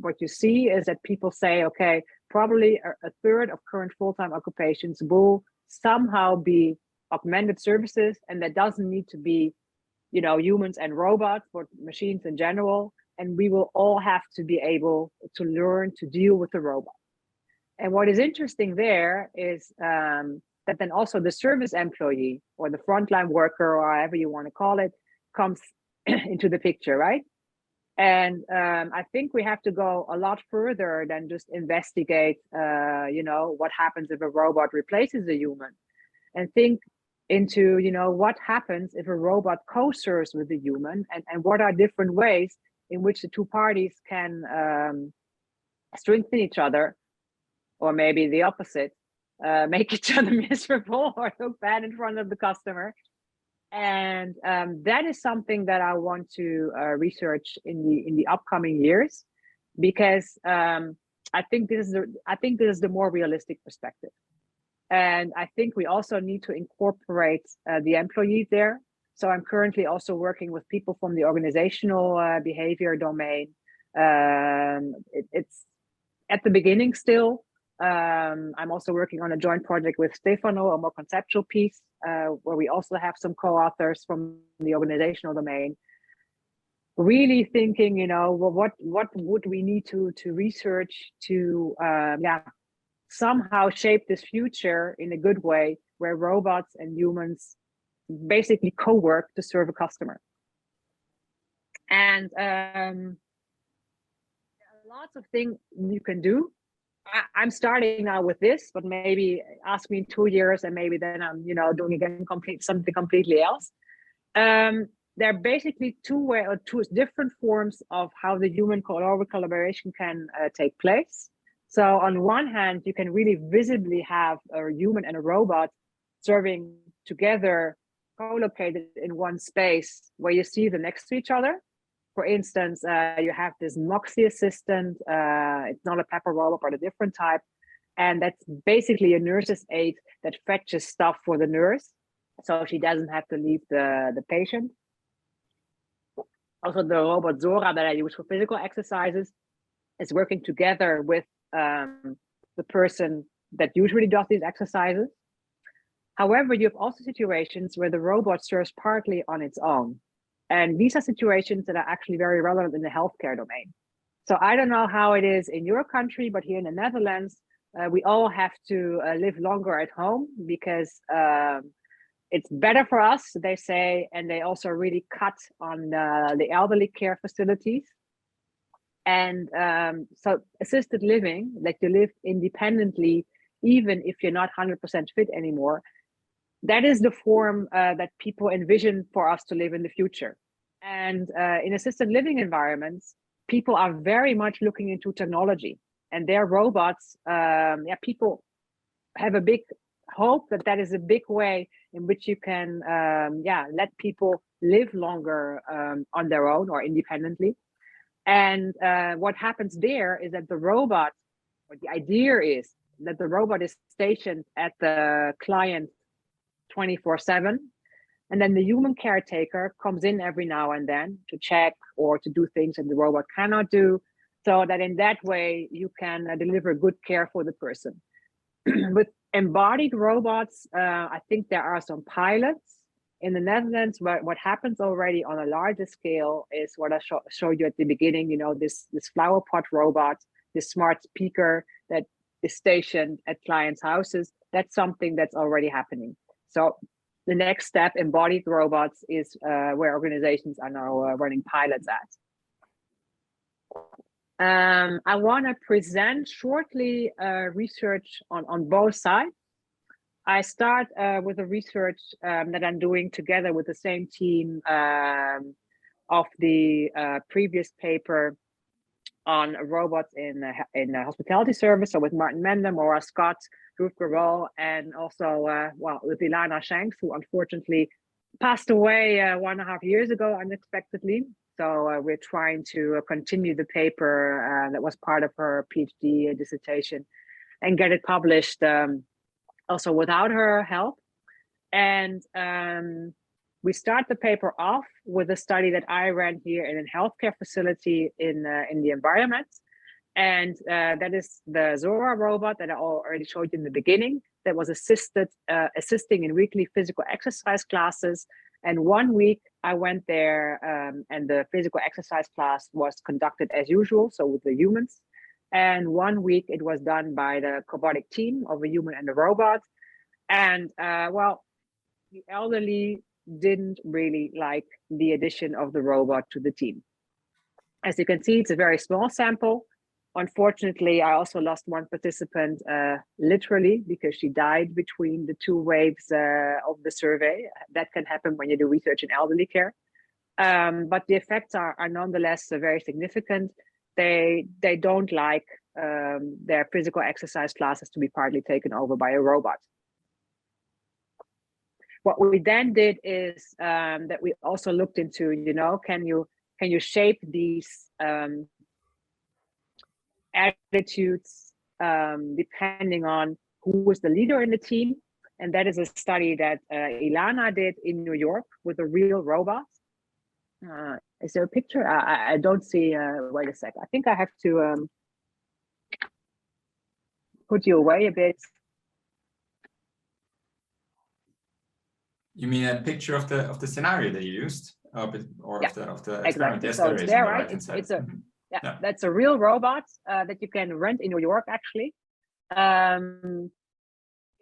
what you see is that people say, okay, probably a third of current full-time occupations will somehow be augmented services, and that doesn't need to be, humans and robots, but machines in general. And we will all have to be able to learn to deal with the robot. And what is interesting there is that then also the service employee or the frontline worker, or however you want to call it, comes into the picture, right? And I think we have to go a lot further than just investigate, what happens if a robot replaces a human, and think into, what happens if a robot co-serves with the human, and what are different ways in which the two parties can strengthen each other, or maybe the opposite, make each other miserable or look bad in front of the customer. And that is something that I want to research in the upcoming years, because I think this is the more realistic perspective. And I think we also need to incorporate the employees there. So I'm currently also working with people from the organizational behavior domain. It's at the beginning still. I'm also working on a joint project with Stefano, a more conceptual piece, where we also have some co-authors from the organizational domain. Really thinking, what would we need to research to, somehow shape this future in a good way, where robots and humans basically co-work to serve a customer. And there are lots of things you can do. I'm starting now with this, but maybe ask me in 2 years, and maybe then I'm, doing again something completely else. There are basically two different forms of how the human collaboration can take place. So on one hand, you can really visibly have a human and a robot serving together, co-located in one space where you see them next to each other. For instance, you have this Moxie assistant. It's not a Pepper robot, but a different type. And that's basically a nurse's aide that fetches stuff for the nurse, so she doesn't have to leave the patient. Also, the robot Zora that I use for physical exercises is working together with the person that usually does these exercises. However, you have also situations where the robot serves partly on its own. And these are situations that are actually very relevant in the healthcare domain. So I don't know how it is in your country, but here in the Netherlands, we all have to live longer at home, because it's better for us, they say, and they also really cut on the elderly care facilities. And so assisted living, that you live independently, even if you're not 100% fit anymore, that is the form that people envision for us to live in the future. And in assisted living environments, people are very much looking into technology, and their robots, people have a big hope that is a big way in which you can let people live longer on their own or independently. And what happens there is that the robot, or the idea is that the robot is stationed at the client 24/7, and then the human caretaker comes in every now and then to check or to do things that the robot cannot do, so that in that way you can deliver good care for the person. With embodied robots, I think there are some pilots in the Netherlands. What happens already on a larger scale is what I showed you at the beginning, this flower pot robot, this smart speaker that is stationed at clients' houses. That's something that's already happening. So the next step, embodied robots, is where organizations are now running pilots at. I want to present shortly research on both sides. I start with the research that I'm doing together with the same team of the previous paper on robots in the hospitality service. So with Martin Mender, Maura Scott, Ruth Garol, and also with Ilana Shanks, who unfortunately passed away 1.5 years ago unexpectedly. So we're trying to continue the paper that was part of her PhD dissertation and get it published also without her help. And we start the paper off with a study that I ran here in a healthcare facility in the environment. And that is the Zora robot that I already showed you in the beginning, that was assisting in weekly physical exercise classes. And 1 week I went there and the physical exercise class was conducted as usual, so with the humans. And 1 week it was done by the robotic team of a human and a robot. And the elderly didn't really like the addition of the robot to the team. As you can see, it's a very small sample. Unfortunately, I also lost one participant literally because she died between the two waves of the survey. That can happen when you do research in elderly care. But the effects are nonetheless very significant. They don't like their physical exercise classes to be partly taken over by a robot. What we then did is that we also looked into, can you shape these attitudes depending on who is the leader in the team? And that is a study that Ilana did in New York with a real robot. Is there a picture? I don't see. Wait a sec. I think I have to put you away a bit. You mean a picture of the scenario they used, of the experiment? Exactly. Yes, So there it's is there, on the right? right-hand side. It's a that's a real robot that you can rent in New York. Actually,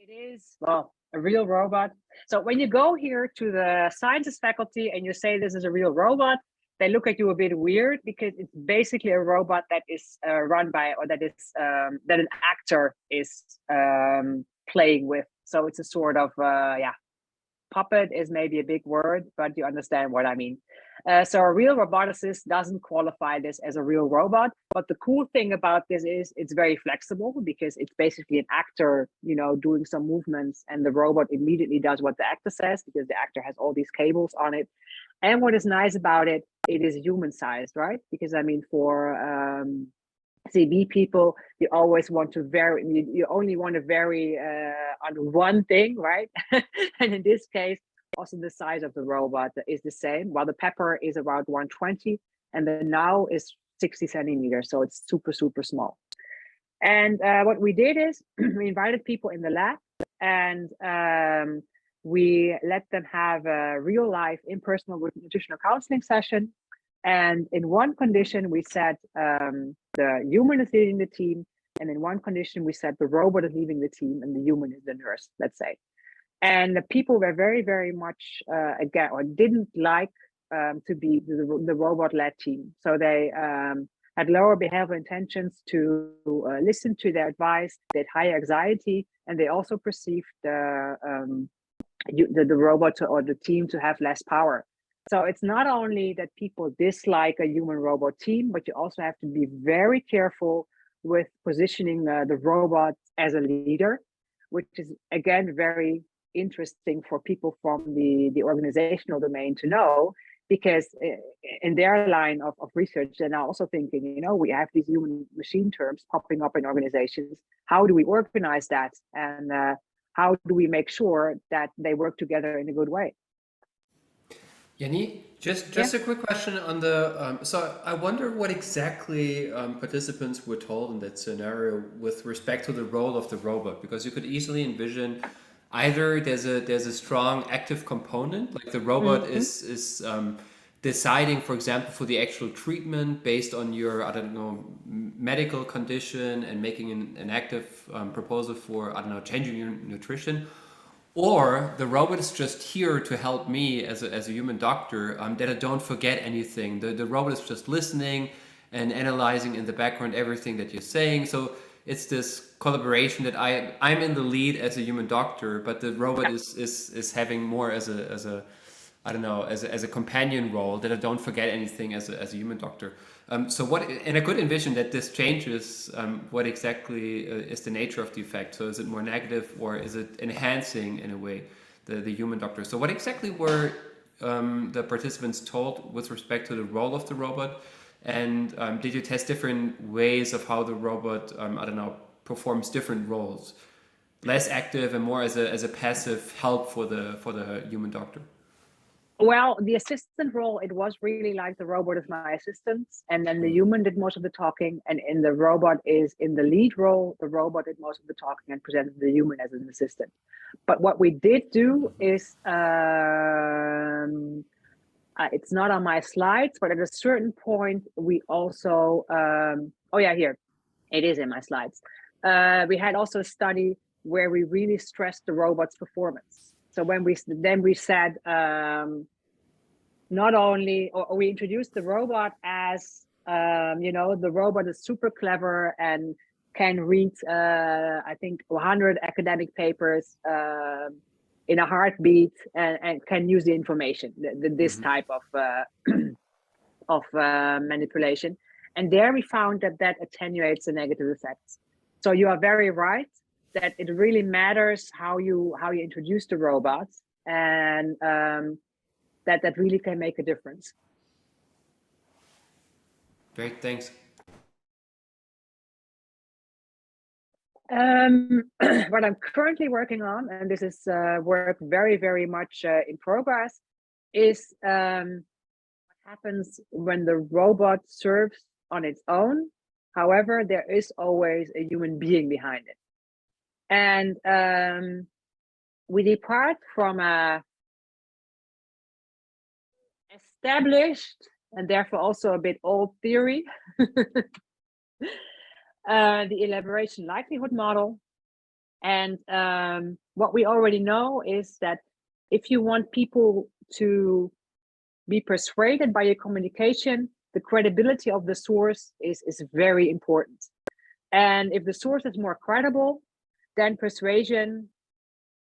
it is a real robot. So when you go here to the sciences faculty and you say this is a real robot, they look at you a bit weird because it's basically a robot that is run by, or that is that an actor is playing with. So it's a sort of puppet is maybe a big word, but you understand what I mean. So a real roboticist doesn't qualify this as a real robot. But the cool thing about this is it's very flexible because it's basically an actor, doing some movements, and the robot immediately does what the actor says because the actor has all these cables on it. And what is nice about it, it is human sized, right? Because for CB people, you always want to vary, you only want to vary on one thing, right? And in this case, also the size of the robot is the same. While the pepper is around 120 and the now is 60 centimeters. So it's super, super small. And what we did is we invited people in the lab and we let them have a real life in-person nutritional counseling session. And in one condition, we said the human is leading the team. And in one condition, we said the robot is leading the team and the human is the nurse, let's say. And the people were very, very much, again, or didn't like to be the robot-led team. So they had lower behavioral intentions to listen to their advice. They had higher anxiety, and they also perceived the robot or the team to have less power. So it's not only that people dislike a human-robot team, but you also have to be very careful with positioning the robot as a leader, which is, again, very interesting for people from the organizational domain to know, because in their line of research, they're now also thinking, we have these human machine terms popping up in organizations. How do we organize that? And how do we make sure that they work together in a good way? Jenny, just a quick question on the, so I wonder what exactly participants were told in that scenario with respect to the role of the robot, because you could easily envision either there's a strong active component, like the robot is deciding, for example, for the actual treatment based on your, I don't know, medical condition and making an active proposal for, I don't know, changing your nutrition. Or the robot is just here to help me as a human doctor, that I don't forget anything. The robot is just listening and analyzing in the background everything that you're saying. So it's this collaboration that I'm in the lead as a human doctor, but the robot is having more as a I don't know, as a companion role, that I don't forget anything as a human doctor. So what, and I could envision that this changes what exactly is the nature of the effect. So is it more negative, or is it enhancing in a way the human doctor? So what exactly were the participants told with respect to the role of the robot? And did you test different ways of how the robot, I don't know, performs different roles? Less active and more as a passive help for the human doctor? Well, the assistant role, it was really like the robot is my assistant, and then the human did most of the talking, and in the robot is in the lead role, the robot did most of the talking and presented the human as an assistant. But what we did do is, it's not on my slides, but at a certain point, we also, oh yeah, here, it is in my slides. We had also a study where we really stressed the robot's performance. So when we said, not only, or we introduced the robot as, the robot is super clever and can read, I think, 100 academic papers in a heartbeat, and can use the information, this type of manipulation. And there we found that attenuates the negative effects. So you are very right that it really matters how you introduce the robot, and that really can make a difference. Great, thanks. What I'm currently working on, and this is work very, very much in progress, is what happens when the robot serves on its own. However, there is always a human being behind it. And we depart from a established and therefore also a bit old theory, the elaboration likelihood model. And what we already know is that if you want people to be persuaded by your communication, the credibility of the source is very important. And if the source is more credible, then persuasion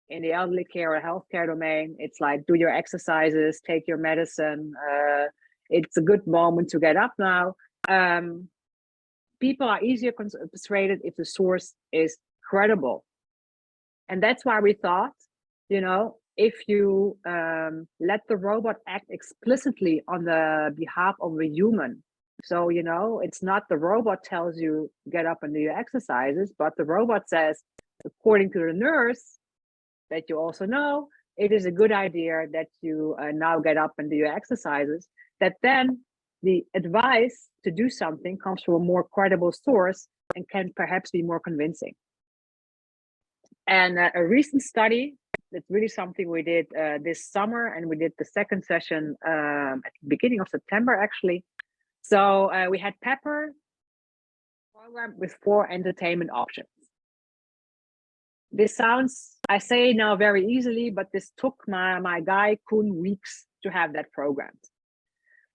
in the elderly care or healthcare domain, it's like, do your exercises, take your medicine. It's a good moment to get up now. People are easier persuaded if the source is credible. And that's why we thought, if you let the robot act explicitly on the behalf of a human, so, it's not the robot tells you get up and do your exercises, but the robot says, according to the nurse that you also know, it is a good idea that you now get up and do your exercises, that then the advice to do something comes from a more credible source and can perhaps be more convincing. And a recent study, that's really something we did this summer, and we did the second session at the beginning of September, actually. So we had Pepper program with 4 entertainment options. This sounds, I say now very easily, but this took my guy Koen weeks to have that programmed.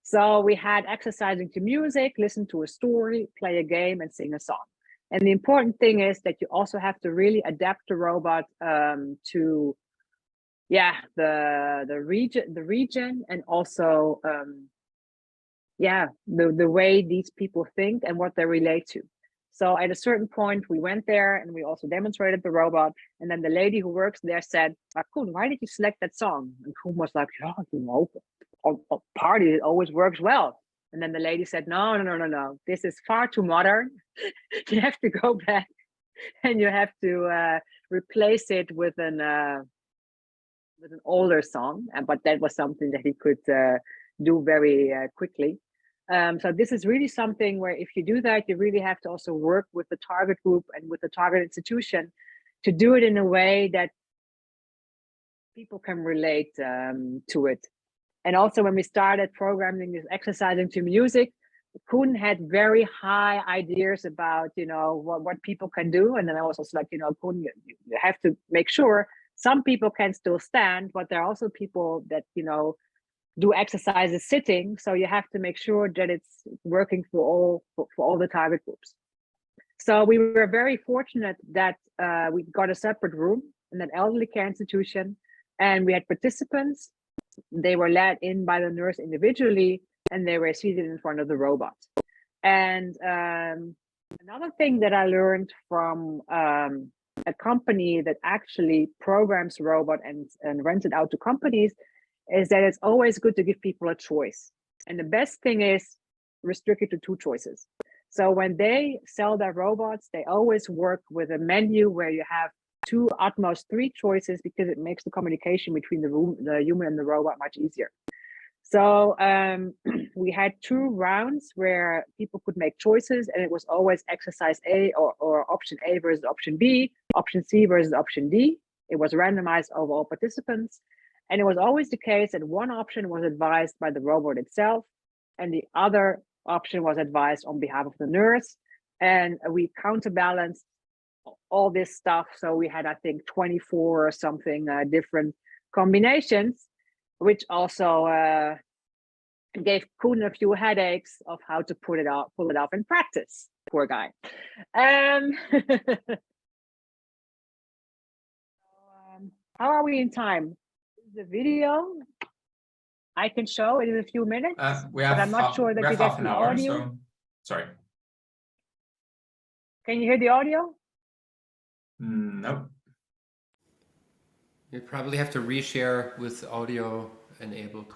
So we had exercising to music, listen to a story, play a game, and sing a song. And the important thing is that you also have to really adapt the robot to, the region, and also, the way these people think and what they relate to. So at a certain point, we went there and we also demonstrated the robot. And then the lady who works there said, Koen, why did you select that song? And Koen was like, on parties, it always works well. And then the lady said, no. This is far too modern. You have to go back and you have to replace it with an older song. But that was something that he could do very quickly. So this is really something where if you do that, you really have to also work with the target group and with the target institution to do it in a way that people can relate to it. And also when we started programming this exercising to music, Koen had very high ideas about, what people can do. And then I was also like, Koen, you have to make sure some people can still stand, but there are also people that, you know, do exercises sitting. So you have to make sure that it's working for all the target groups. So we were very fortunate that we got a separate room in an elderly care institution, and we had participants. They were led in by the nurse individually, and they were seated in front of the robot. And another thing that I learned from a company that actually programs robot and rents it out to companies is that it's always good to give people a choice. And the best thing is restrict it to 2 choices. So when they sell their robots, they always work with a menu where you have 2, at most 3 choices, because it makes the communication between the human and the robot much easier. So we had 2 rounds where people could make choices, and it was always exercise A or option A versus option B, option C versus option D. It was randomized over all participants. And it was always the case that one option was advised by the robot itself, and the other option was advised on behalf of the nurse. And we counterbalanced all this stuff. So we had, I think, 24 or something different combinations, which also gave Koen a few headaches of how to pull it off in practice. Poor guy. How are we in time? The video I can show it in a few minutes, but I'm not sure that you get the audio. So, sorry. Can you hear the audio? No. You probably have to reshare with audio enabled.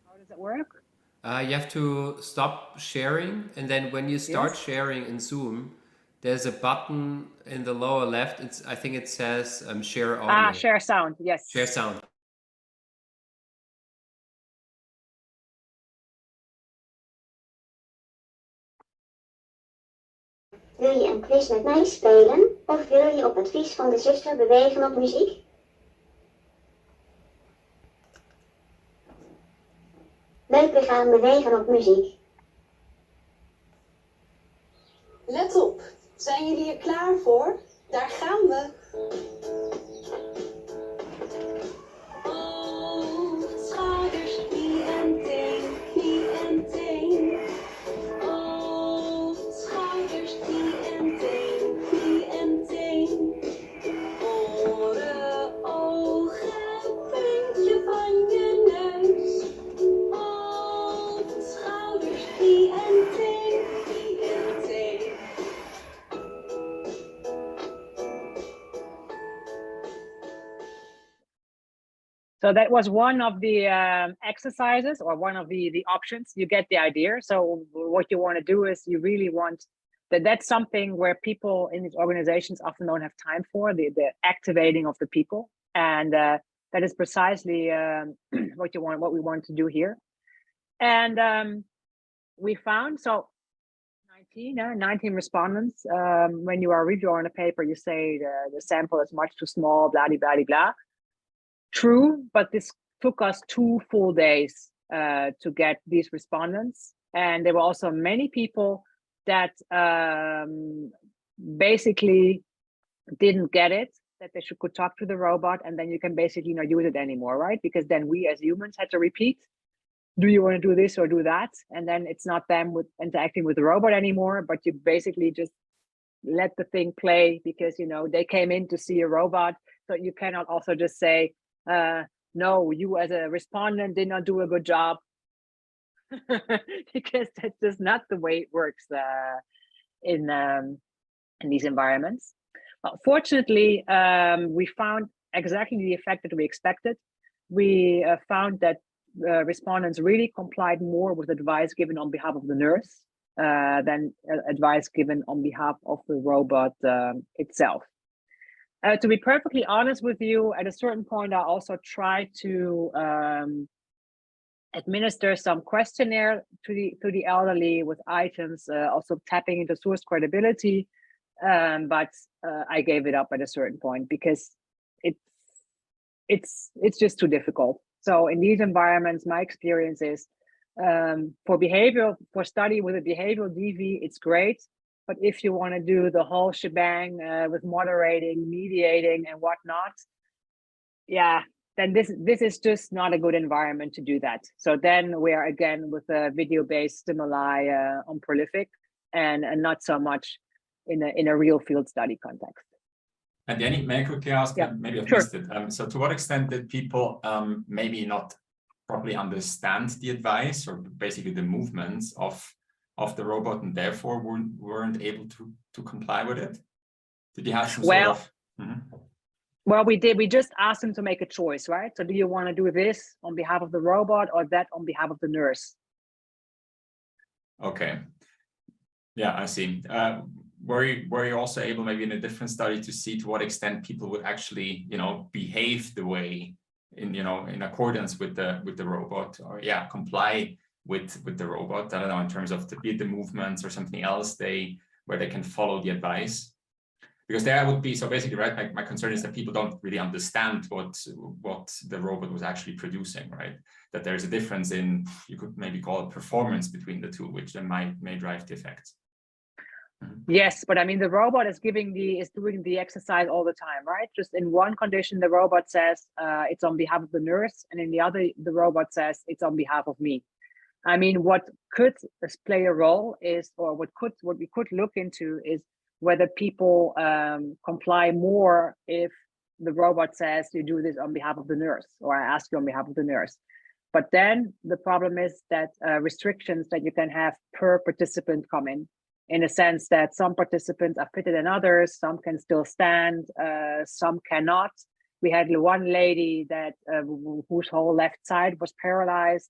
How does it work? You have to stop sharing, and then when you start sharing in Zoom, there's a button in the lower left. I think it says share audio. Share sound. Yes. Share sound. Wil je een quiz met mij spelen, of wil je op advies van de zuster bewegen op muziek? Leuk, we gaan bewegen op muziek. Let op, zijn jullie er klaar voor? Daar gaan we. Oh, schouders, knie en teen, knie en teen. Oh, schouders, knie en teen, knie en teen. Oren, ogen, puntje van je neus. Oh, schouders, knie en teen, knie en teen. So that was one of the exercises, or one of the options. You get the idea. So what you want to do is you really want that's something where people in these organizations often don't have time for, the activating of the people. And that is precisely what we want to do here. And we found, so 19 respondents. When you are redrawing a paper, you say the sample is much too small, blah, blah, blah, blah. True, but this took us 2 full days to get these respondents. And there were also many people that basically didn't get it, that they could talk to the robot, and then you can basically not use it anymore, right? Because then we as humans had to repeat, do you want to do this or do that? And then it's not them interacting with the robot anymore, but you basically just let the thing play, because, you know, they came in to see a robot. So you cannot also just say, no, you as a respondent did not do a good job, because that's just not the way it works in these environments. But fortunately, we found exactly the effect that we expected. We found that respondents really complied more with advice given on behalf of the nurse than advice given on behalf of the robot itself. To be perfectly honest with you, at a certain point, I also tried to administer some questionnaire to the elderly with items, also tapping into source credibility, but I gave it up at a certain point because it's just too difficult. So in these environments, my experience is for study with a behavioral DV, it's great. But if you want to do the whole shebang with moderating, mediating, and whatnot, yeah, then this is just not a good environment to do that. So then we are again with a video-based stimuli on prolific, and not so much in a real field study context. And Jenny, may I quickly ask, Yeah, maybe I've sure. missed it. So to what extent did people maybe not properly understand the advice or basically the movements of the robot, and therefore weren't able to comply with it? Did you have some sort of... Well, we did. We just asked them to make a choice, right? So do you want to do this on behalf of the robot or that on behalf of the nurse? Okay. Yeah, I see. Were you also able, maybe in a different study, to see to what extent people would actually, behave the way in accordance with the robot, or comply with the robot? I don't know, in terms of the movements or something else where they can follow the advice. Because there would be, so basically, right, my concern is that people don't really understand what the robot was actually producing, right? That there's a difference in, you could maybe call it performance between the two, which then may drive the effects. Yes, but I mean, the robot is doing the exercise all the time, right? Just in one condition, the robot says it's on behalf of the nurse, and in the other, the robot says it's on behalf of me. I mean, what could play a role is, or what we could look into is whether people comply more if the robot says you do this on behalf of the nurse, or I ask you on behalf of the nurse. But then the problem is that restrictions that you can have per participant come in a sense that some participants are fitter than others, some can still stand, some cannot. We had one lady that whose whole left side was paralyzed.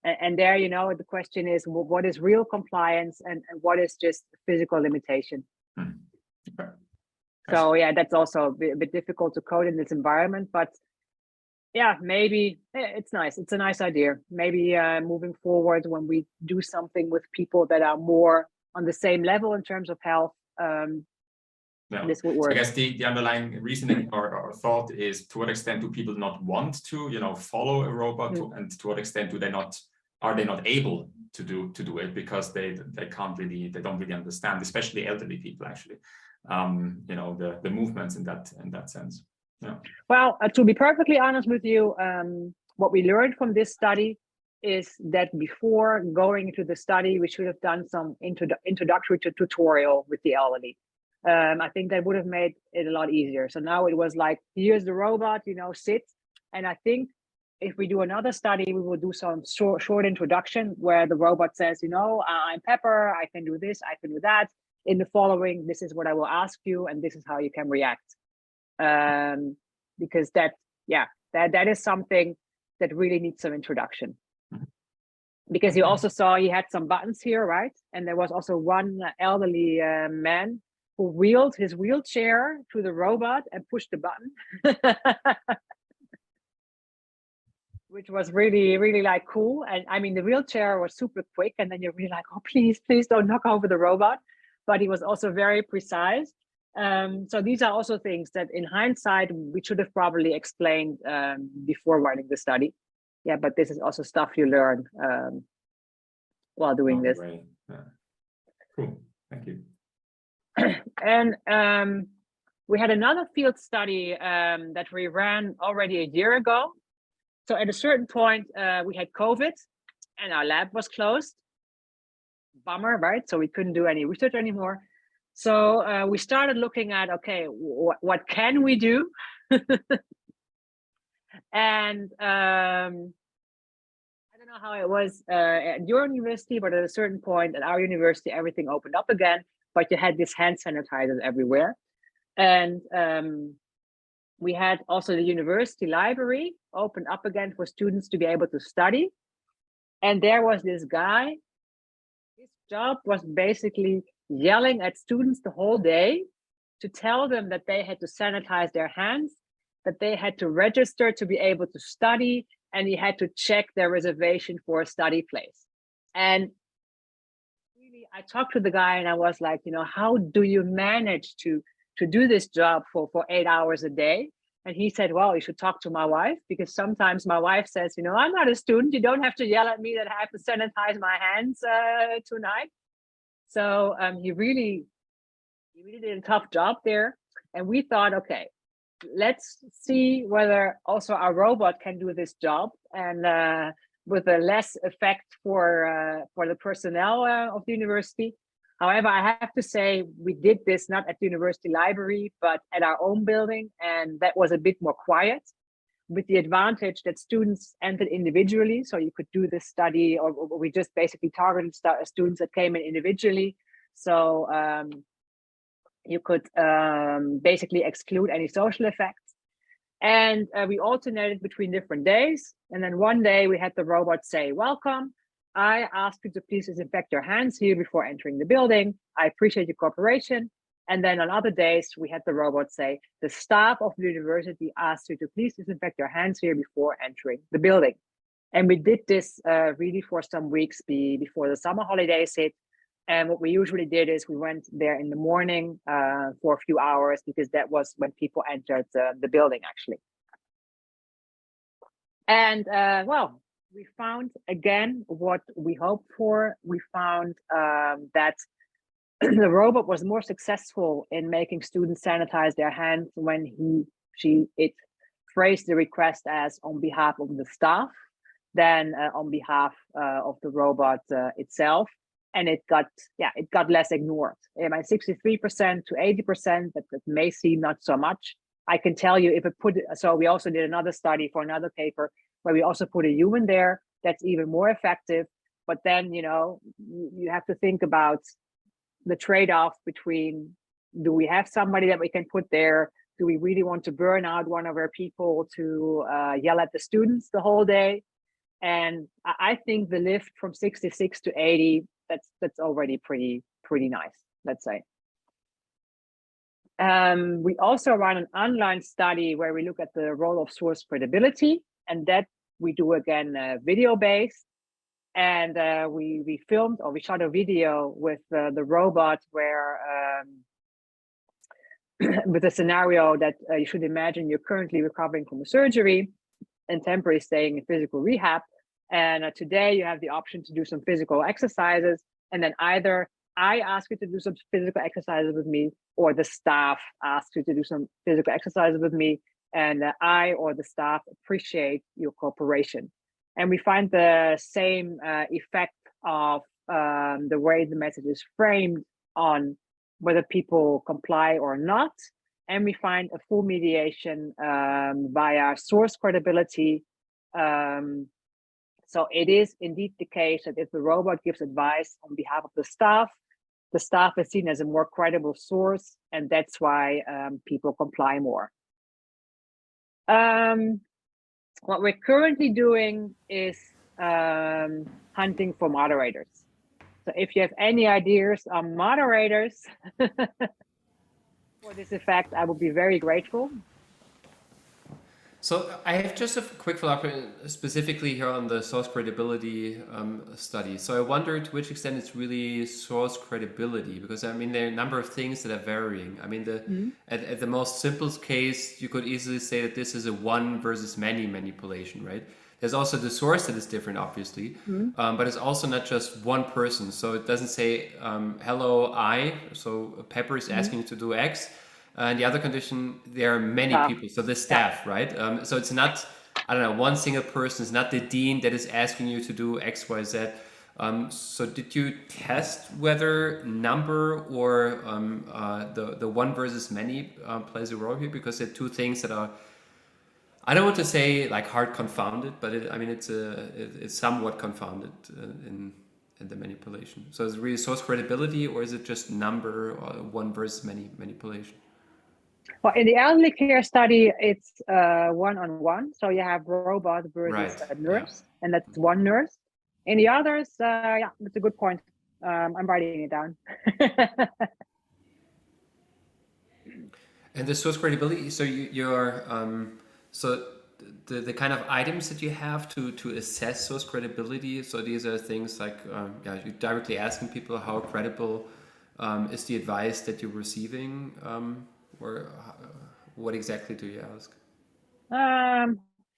And there, the question is, what is real compliance and what is just physical limitation? Okay. So yeah, that's also a bit difficult to code in this environment, but yeah, maybe it's nice. It's a nice idea. Maybe moving forward, when we do something with people that are more on the same level in terms of health, this would work. So I guess the underlying reasoning or thought is, to what extent do people not want to, follow a robot, and to what extent are they not able to do it because they don't really understand, especially elderly people actually, the movements in that sense. Yeah. Well, to be perfectly honest with you, what we learned from this study is that before going into the study, we should have done some introductory tutorial with the elderly. I think that would have made it a lot easier. So now it was like, here's the robot, sit. And I think if we do another study, we will do some short introduction where the robot says, I'm Pepper, I can do this, I can do that. In the following, this is what I will ask you, and this is how you can react. Because that is something that really needs some introduction. Because you also saw he had some buttons here, right? And there was also one elderly man who wheeled his wheelchair to the robot and pushed the button. Which was really, really like cool. And I mean, the wheelchair was super quick, and then you're really like, oh, please don't knock over the robot. But he was also very precise. So these are also things that in hindsight, we should have probably explained before running the study. Yeah, but this is also stuff you learn while doing this. Right. Yeah. Cool, thank you. And we had another field study that we ran already a year ago. So at a certain point, we had COVID and our lab was closed. Bummer, right? So we couldn't do any research anymore. So we started looking at, okay, what can we do? And I don't know how it was at your university, but at a certain point at our university, everything opened up again, but you had this hand sanitizers everywhere. And we had also the university library open up again for students to be able to study. And there was this guy, his job was basically yelling at students the whole day to tell them that they had to sanitize their hands, that they had to register to be able to study, and he had to check their reservation for a study place. And really, I talked to the guy and I was like, how do you manage to do this job for 8 hours a day? And he said, well, you should talk to my wife, because sometimes my wife says, I'm not a student. You don't have to yell at me that I have to sanitize my hands tonight. So he really did a tough job there. And we thought, okay, let's see whether also our robot can do this job, and with a less effect for the personnel of the university. However, I have to say we did this not at the university library, but at our own building, and that was a bit more quiet, with the advantage that students entered individually. So you could do this study, or we just basically targeted students that came in individually. So you could basically exclude any social effects. And we alternated between different days. And then one day we had the robot say, "Welcome. I ask you to please disinfect your hands here before entering the building. I appreciate your cooperation." And then on other days, we had the robot say, "The staff of the university asks you to please disinfect your hands here before entering the building." And we did this really for some weeks before the summer holidays hit. And what we usually did is we went there in the morning for a few hours, because that was when people entered the building, actually. And well, we found again what we hoped for. We found that the robot was more successful in making students sanitize their hands when it phrased the request as on behalf of the staff than on behalf of the robot itself. And it got less ignored. I mean, 63% to 80%, that may seem not so much. I can tell you if it so we also did another study for another paper where we also put a human there. That's even more effective. But then, you have to think about the trade-off between, do we have somebody that we can put there? Do we really want to burn out one of our people to yell at the students the whole day? And I think the lift from 66 to 80, that's already pretty nice, let's say. We also run an online study where we look at the role of source credibility, and that we do again video-based. And we filmed, or we shot a video with the robot where with a scenario that you should imagine you're currently recovering from a surgery and temporarily staying in physical rehab. And today you have the option to do some physical exercises, and then either I ask you to do some physical exercises with me, or the staff asks you to do some physical exercises with me, and I or the staff appreciate your cooperation. And we find the same effect of the way the message is framed on whether people comply or not. And we find a full mediation via source credibility. So it is indeed the case that if the robot gives advice on behalf of the staff is seen as a more credible source, and that's why people comply more. What we're currently doing is hunting for moderators. So if you have any ideas on moderators for this effect, I would be very grateful. So I have just a quick follow-up specifically here on the source credibility study. So I wonder to which extent it's really source credibility, because I mean, there are a number of things that are varying. I mean, at the most simplest case, you could easily say that this is a one versus many manipulation, right? There's also the source that is different, obviously, but it's also not just one person. So it doesn't say, hello, I, so Pepper is asking you to do X. And the other condition, there are many people, so the staff, right? So it's not, I don't know, one single person. It's not the dean that is asking you to do X, Y, Z. So did you test whether number or the one versus many plays a role here? Because they're two things that are, I don't want to say like hard confounded, but it's somewhat confounded in the manipulation. So is it really source credibility, or is it just number or one versus many manipulation? Well, in the elderly care study, it's one-on-one. So you have robot versus nurse, and that's one nurse. In the others, yeah, that's a good point. I'm writing it down. And the source credibility, so you're so the kind of items that you have to assess source credibility. So these are things like you're directly asking people how credible is the advice that you're receiving. Or what exactly do you ask?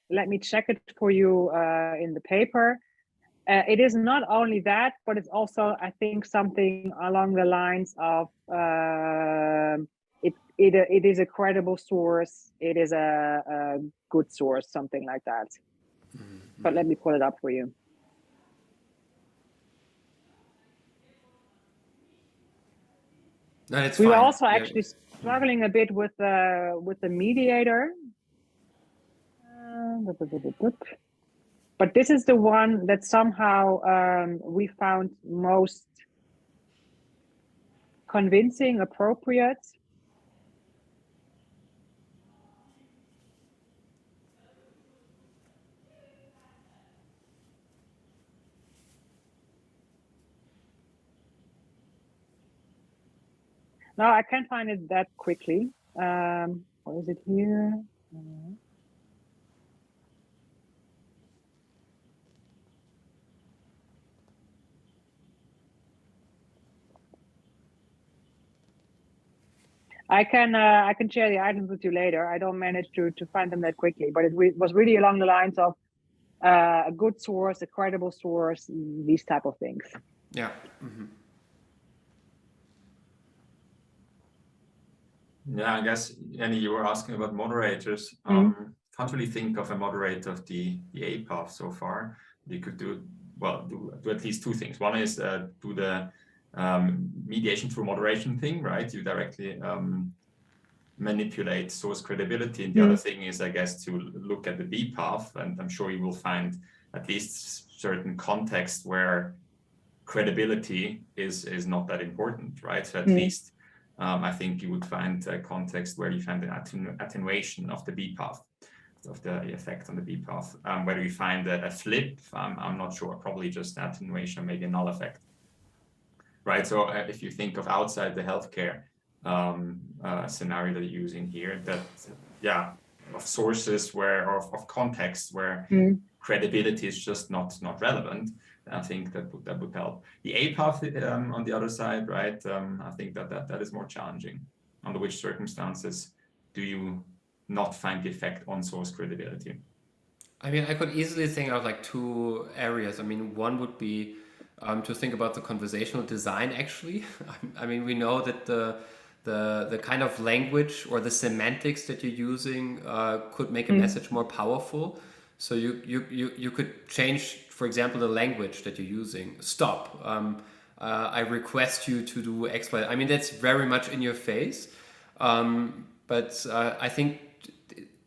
Let me check it for you in the paper. It is not only that, but it's also, I think, something along the lines of it is a credible source. It is a good source, something like that. But let me pull it up for you. No, it's We were fine. also actually struggling a bit with the mediator. But this is the one that somehow we found most convincing, appropriate. No, I can't find it that quickly. What is it here? I can share the items with you later. I don't manage to find them that quickly, but it was really along the lines of a good source, a credible source, these type of things. Yeah. Yeah, I guess, Jenny, you were asking about moderators. Can't really think of a moderator of the APAF so far. You could do at least two things. One is do the mediation through moderation thing, right? You directly manipulate source credibility. And the other thing is, I guess, to look at the BPAF, and I'm sure you will find at least certain context where credibility is not that important, right? So at least I think you would find a context where you find an attenuation of the BPAF, of the effect on the BPAF. Whether you find a flip, I'm not sure, probably just attenuation, maybe a null effect. Right, so if you think of outside the healthcare scenario that you're using here, that of sources where, or of context where credibility is just not relevant, I think that would help. The APAF on the other side, right? I think that is more challenging. Under which circumstances do you not find the effect on source credibility? I mean, I could easily think of like two areas. I mean, one would be to think about the conversational design, actually. I mean, we know that the kind of language or the semantics that you're using could make a message more powerful. So you could change, for example, the language that you're using. Stop. I request you to do X, Y. I mean, that's very much in your face. But I think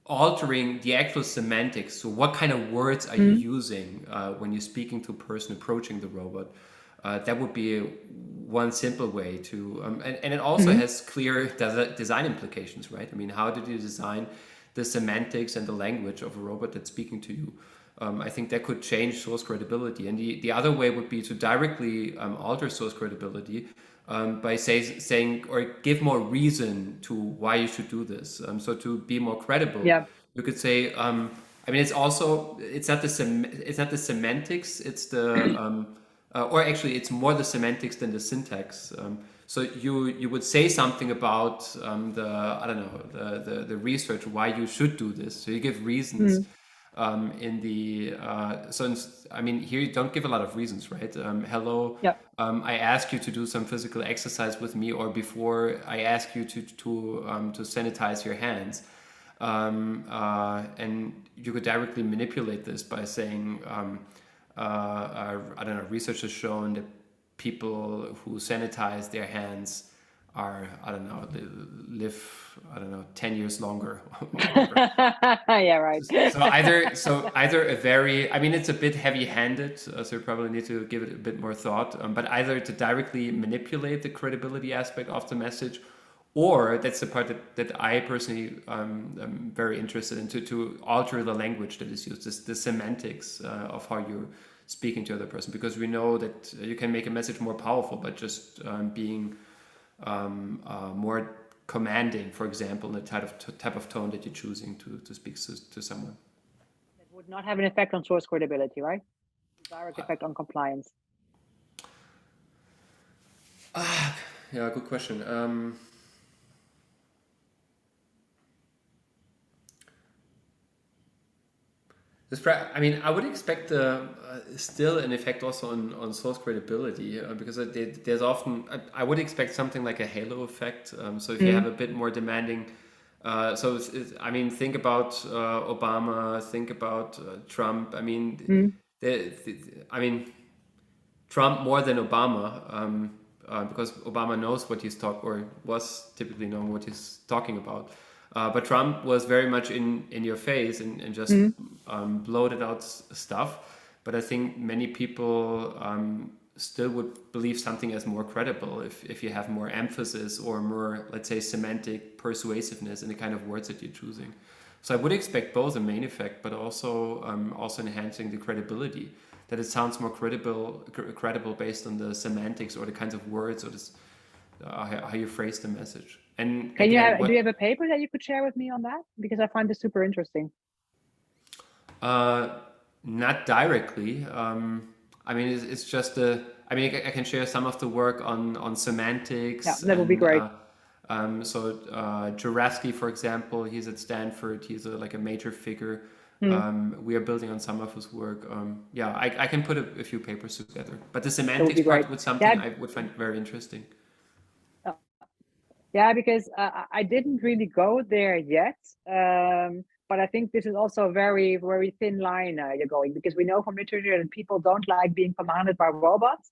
altering the actual semantics, so what kind of words are you using when you're speaking to a person approaching the robot, that would be one simple way to, and it also has clear design implications, right? I mean, how did you design the semantics and the language of a robot that's speaking to you? I think that could change source credibility. And the other way would be to directly alter source credibility by saying or give more reason to why you should do this. So to be more credible, you could say, I mean, it's not the semantics, it's the, or actually it's more the semantics than the syntax. So you would say something about the research, why you should do this. So you give reasons. I mean, here you don't give a lot of reasons, right? Hello, I ask you to do some physical exercise with me, or before I ask you to sanitize your hands, and you could directly manipulate this by saying, I don't know, research has shown that people who sanitize their hands are, I don't know, live, I don't know, 10 years longer. Yeah, right. So either a very, I mean, it's a bit heavy-handed, so you probably need to give it a bit more thought, but either to directly manipulate the credibility aspect of the message, or that's the part that I personally am very interested in, to alter the language that is used, the semantics of how you're speaking to the other person, because we know that you can make a message more powerful by just being more commanding, for example, in the type of tone that you're choosing to speak to someone. It would not have an effect on source credibility, right? Direct effect on compliance. Yeah, good question. I mean, I would expect still an effect also on source credibility because there's often, I would expect something like a halo effect. So if you have a bit more demanding, I mean, think about Obama, think about Trump. I mean, I mean, Trump more than Obama, because Obama knows what he's or was typically knowing what he's talking about. But Trump was very much in your face and just bloated out stuff. But I think many people still would believe something as more credible if you have more emphasis or more, let's say, semantic persuasiveness in the kind of words that you're choosing. So I would expect both a main effect, but also enhancing the credibility, that it sounds more credible based on the semantics or the kinds of words or how you phrase the message. And do you have a paper that you could share with me on that? Because I find this super interesting. Not directly. I mean, it's just I mean, I can share some of the work on semantics. Yeah, that would be great. Jurafsky, for example, he's at Stanford. He's like a major figure. We are building on some of his work. Yeah, I can put a few papers together. But the semantics part was something I would find very interesting. Yeah, because I didn't really go there yet. But I think this is also a very, very thin line you're going, because we know from literature that people don't like being commanded by robots.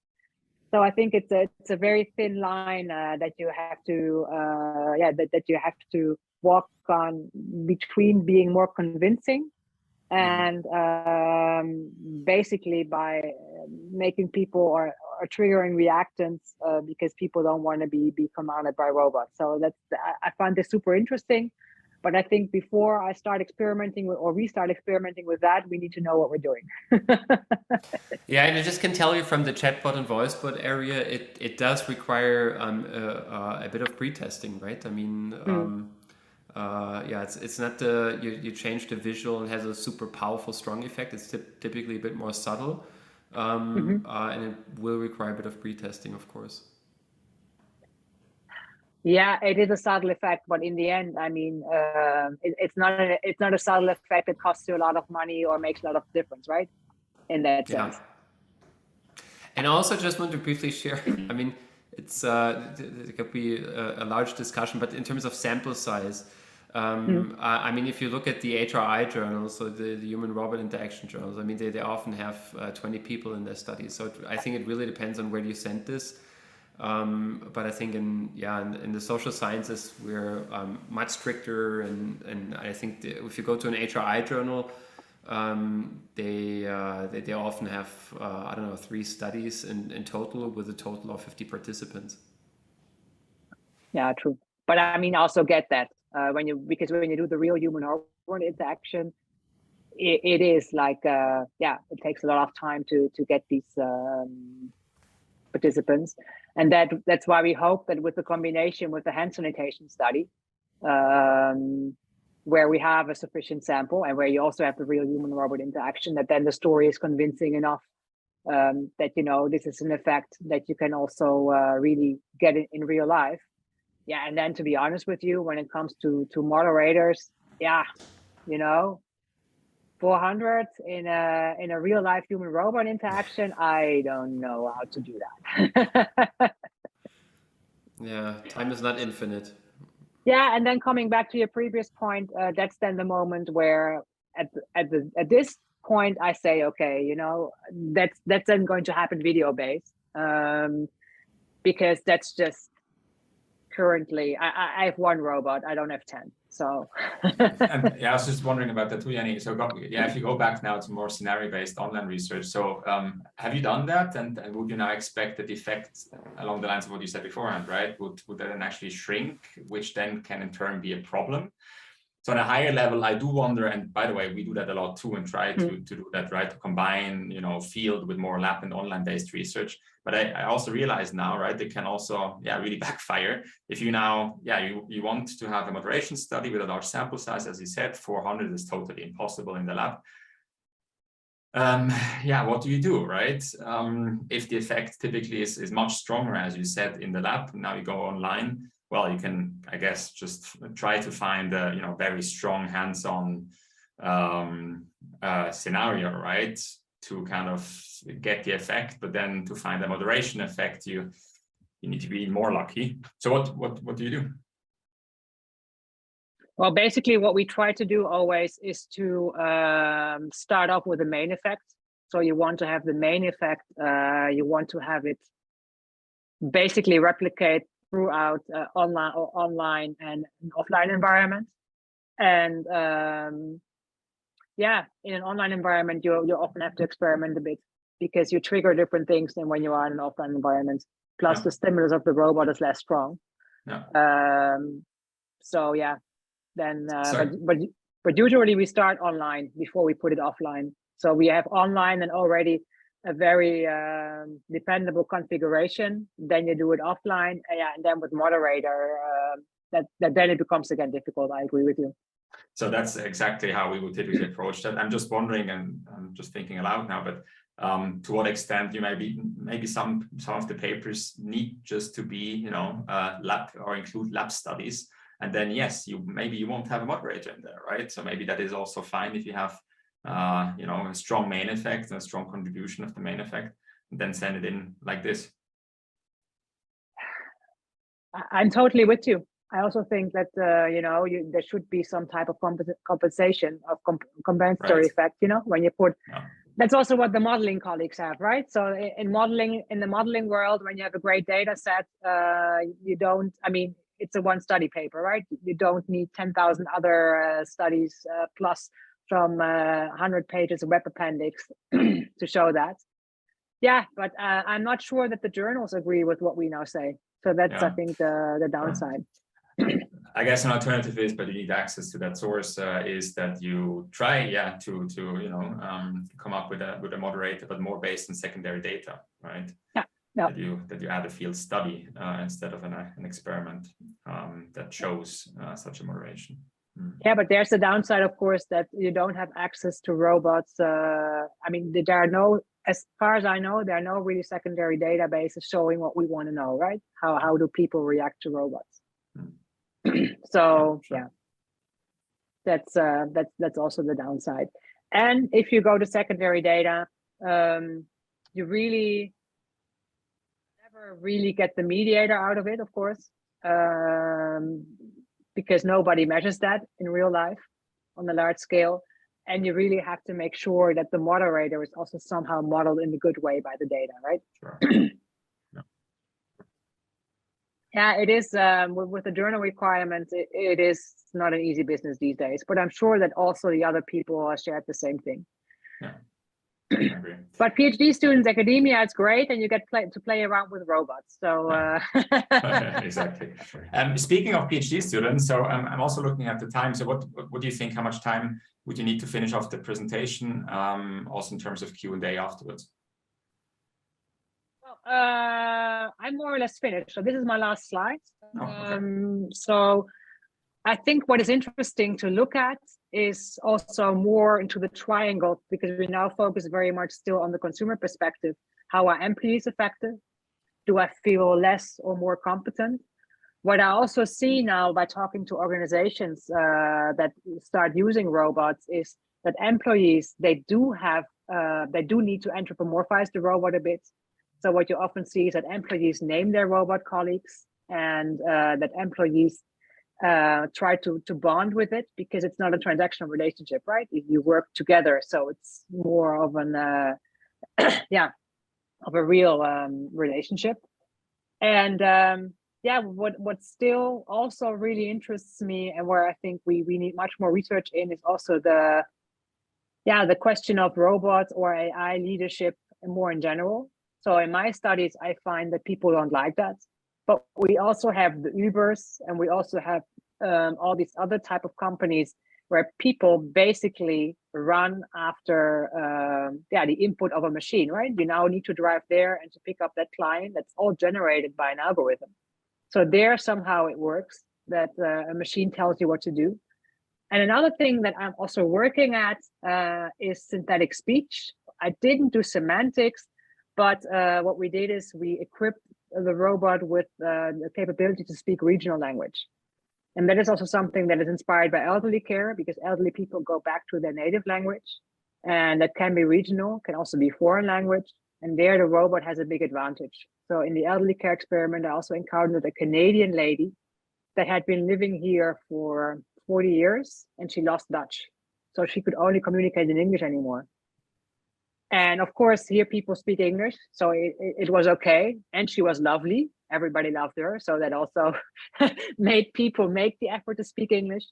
So I think it's a very thin line that you have to that you have to walk on between being more convincing and basically by making people or triggering reactants because people don't want to be commanded by robots. So I find this super interesting. But I think before I start experimenting with, or we start experimenting with that, we need to know what we're doing. Yeah, and I just can tell you from the chatbot and voice bot area, it does require a bit of pre-testing, right? I mean, yeah, it's not you change the visual and it has a super powerful, strong effect. It's typically a bit more subtle, and it will require a bit of pre-testing, of course. Yeah, it is a subtle effect, but in the end, I mean, it's not a subtle effect that costs you a lot of money or makes a lot of difference, right? In that sense. And I also just want to briefly share. I mean, it could be a large discussion, but in terms of sample size, I mean, if you look at the HRI journals, so the human robot interaction journals, I mean, they often have 20 people in their studies. So I think it really depends on where you send this. But I think in the social sciences we're much stricter, and I think if you go to an HRI journal, they often have I don't know, 3 studies in total with a total of 50 participants. Yeah, true. But I mean, also get that because when you do the real human robot interaction, it is like it takes a lot of time to get these participants. And that's why we hope that with the combination with the hand sanitation study, where we have a sufficient sample and where you also have the real human robot interaction, that then the story is convincing enough that, you know, this is an effect that you can also really get it in real life. Yeah, and then to be honest with you, when it comes to moderators, you know, 400 in a real life human robot interaction, I don't know how to do that. Yeah, time is not infinite. Yeah, and then coming back to your previous point, that's then the moment where at this point I say, okay, you know, that's then going to happen video based, because that's just currently I have 1 robot, I don't have 10. So and I was just wondering about that too, Jenny. So if you go back now to more scenario-based online research, so have you done that, and would you now expect that the effect along the lines of what you said beforehand, right? Would that then actually shrink, which then can in turn be a problem? So on a higher level, I do wonder, and by the way, we do that a lot too, and try to do that, right? To combine, you know, field with more lab and online-based research. But I also realize now, right, it can also, really backfire. If you now, you want to have a moderation study with a large sample size, as you said, 400 is totally impossible in the lab. What do you do, right? If the effect typically is much stronger, as you said, in the lab, now you go online, well, you can, I guess, just try to find a, very strong hands-on scenario, right? To kind of get the effect, but then to find the moderation effect, you need to be more lucky. So what do you do? Well, basically what we try to do always is to start off with the main effect. So you want to have the main effect, you want to have it basically replicate throughout online and an offline environment. And yeah, in an online environment, you often have to experiment a bit because you trigger different things than when you are in an offline environment. Plus the stimulus of the robot is less strong. So yeah, then but usually we start online before we put it offline. So we have online and already a very dependable configuration. Then you do it offline, and then with moderator, that then it becomes again difficult. I agree with you. So that's exactly how we would typically approach that. I'm just wondering, and I'm just thinking aloud now, but to what extent you maybe some of the papers need just to be, lab or include lab studies, and then yes, maybe you won't have a moderator in there, right? So maybe that is also fine if you have a strong main effect and a strong contribution of the main effect, and then send it in like this. I'm totally with you. I also think that there should be some type of compensation of compensatory effect. When you put, that's also what the modeling colleagues have, right? So in the modeling world, when you have a great data set, you don't. I mean, it's a one study paper, right? You don't need 10,000 other studies plus from 100 pages of web appendix to show that. Yeah, but I'm not sure that the journals agree with what we now say. So that's I think the downside. I guess an alternative is, but you need access to that source, is that you try, to come up with a moderator, but more based on secondary data, right? Yeah. That you add a field study instead of an experiment that shows such a moderation. Yeah, but there's the downside, of course, that you don't have access to robots. I mean, there are no, as far as I know, there are no really secondary databases showing what we want to know, right? How do people react to robots? So yeah, that's also the downside. And if you go to secondary data, you really never really get the mediator out of it, of course, because nobody measures that in real life on a large scale. And you really have to make sure that the moderator is also somehow modeled in a good way by the data, right? Sure. Yeah, it is with the journal requirements, it is not an easy business these days, but I'm sure that also the other people shared the same thing. Yeah, I agree. But PhD students, academia, it's great, and you get to play around with robots. So exactly. Speaking of PhD students, so I'm also looking at the time. So what do you think? How much time would you need to finish off the presentation? Also in terms of Q&A afterwards. I'm more or less finished. So this is my last slide. Okay. So I think what is interesting to look at is also more into the triangle, because we now focus very much still on the consumer perspective. How are employees affected? Do I feel less or more competent? What I also see now by talking to organizations that start using robots is that employees, they do need to anthropomorphize the robot a bit. So what you often see is that employees name their robot colleagues, and that employees try to bond with it, because it's not a transactional relationship, right? You work together, so it's more of an of a real relationship. And what still also really interests me, and where I think we need much more research in, is also the question of robots or AI leadership more in general. So in my studies, I find that people don't like that. But we also have the Ubers, and we also have all these other type of companies where people basically run after the input of a machine, right? You now need to drive there and to pick up that client. That's all generated by an algorithm. So there somehow it works that a machine tells you what to do. And another thing that I'm also working at is synthetic speech. I didn't do semantics, but what we did is we equipped the robot with the capability to speak regional language. And that is also something that is inspired by elderly care, because elderly people go back to their native language, and that can be regional, can also be foreign language. And there the robot has a big advantage. So in the elderly care experiment, I also encountered a Canadian lady that had been living here for 40 years, and she lost Dutch. So she could only communicate in English anymore. And of course, here people speak English, so it was okay. And she was lovely. Everybody loved her. So that also made people make the effort to speak English.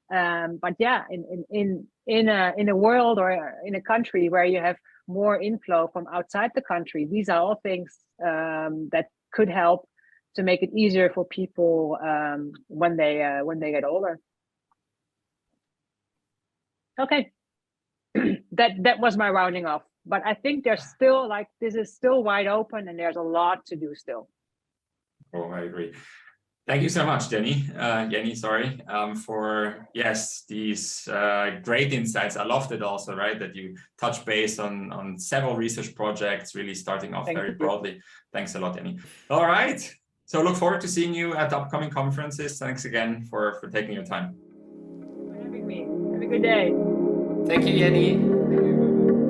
But yeah, in a world or in a country where you have more inflow from outside the country, these are all things that could help to make it easier for people when they get older. Okay, that was my rounding off. But I think there's still, like, this is still wide open, and there's a lot to do still. Oh, I agree. Thank you so much, Jenny, sorry, for, these great insights. I loved it also, right, that you touch base on several research projects, really starting off very broadly. Thanks a lot, Jenny. All right, so look forward to seeing you at upcoming conferences. Thanks again for taking your time. Thanks for having me. Have a good day. Thank you, Jenny.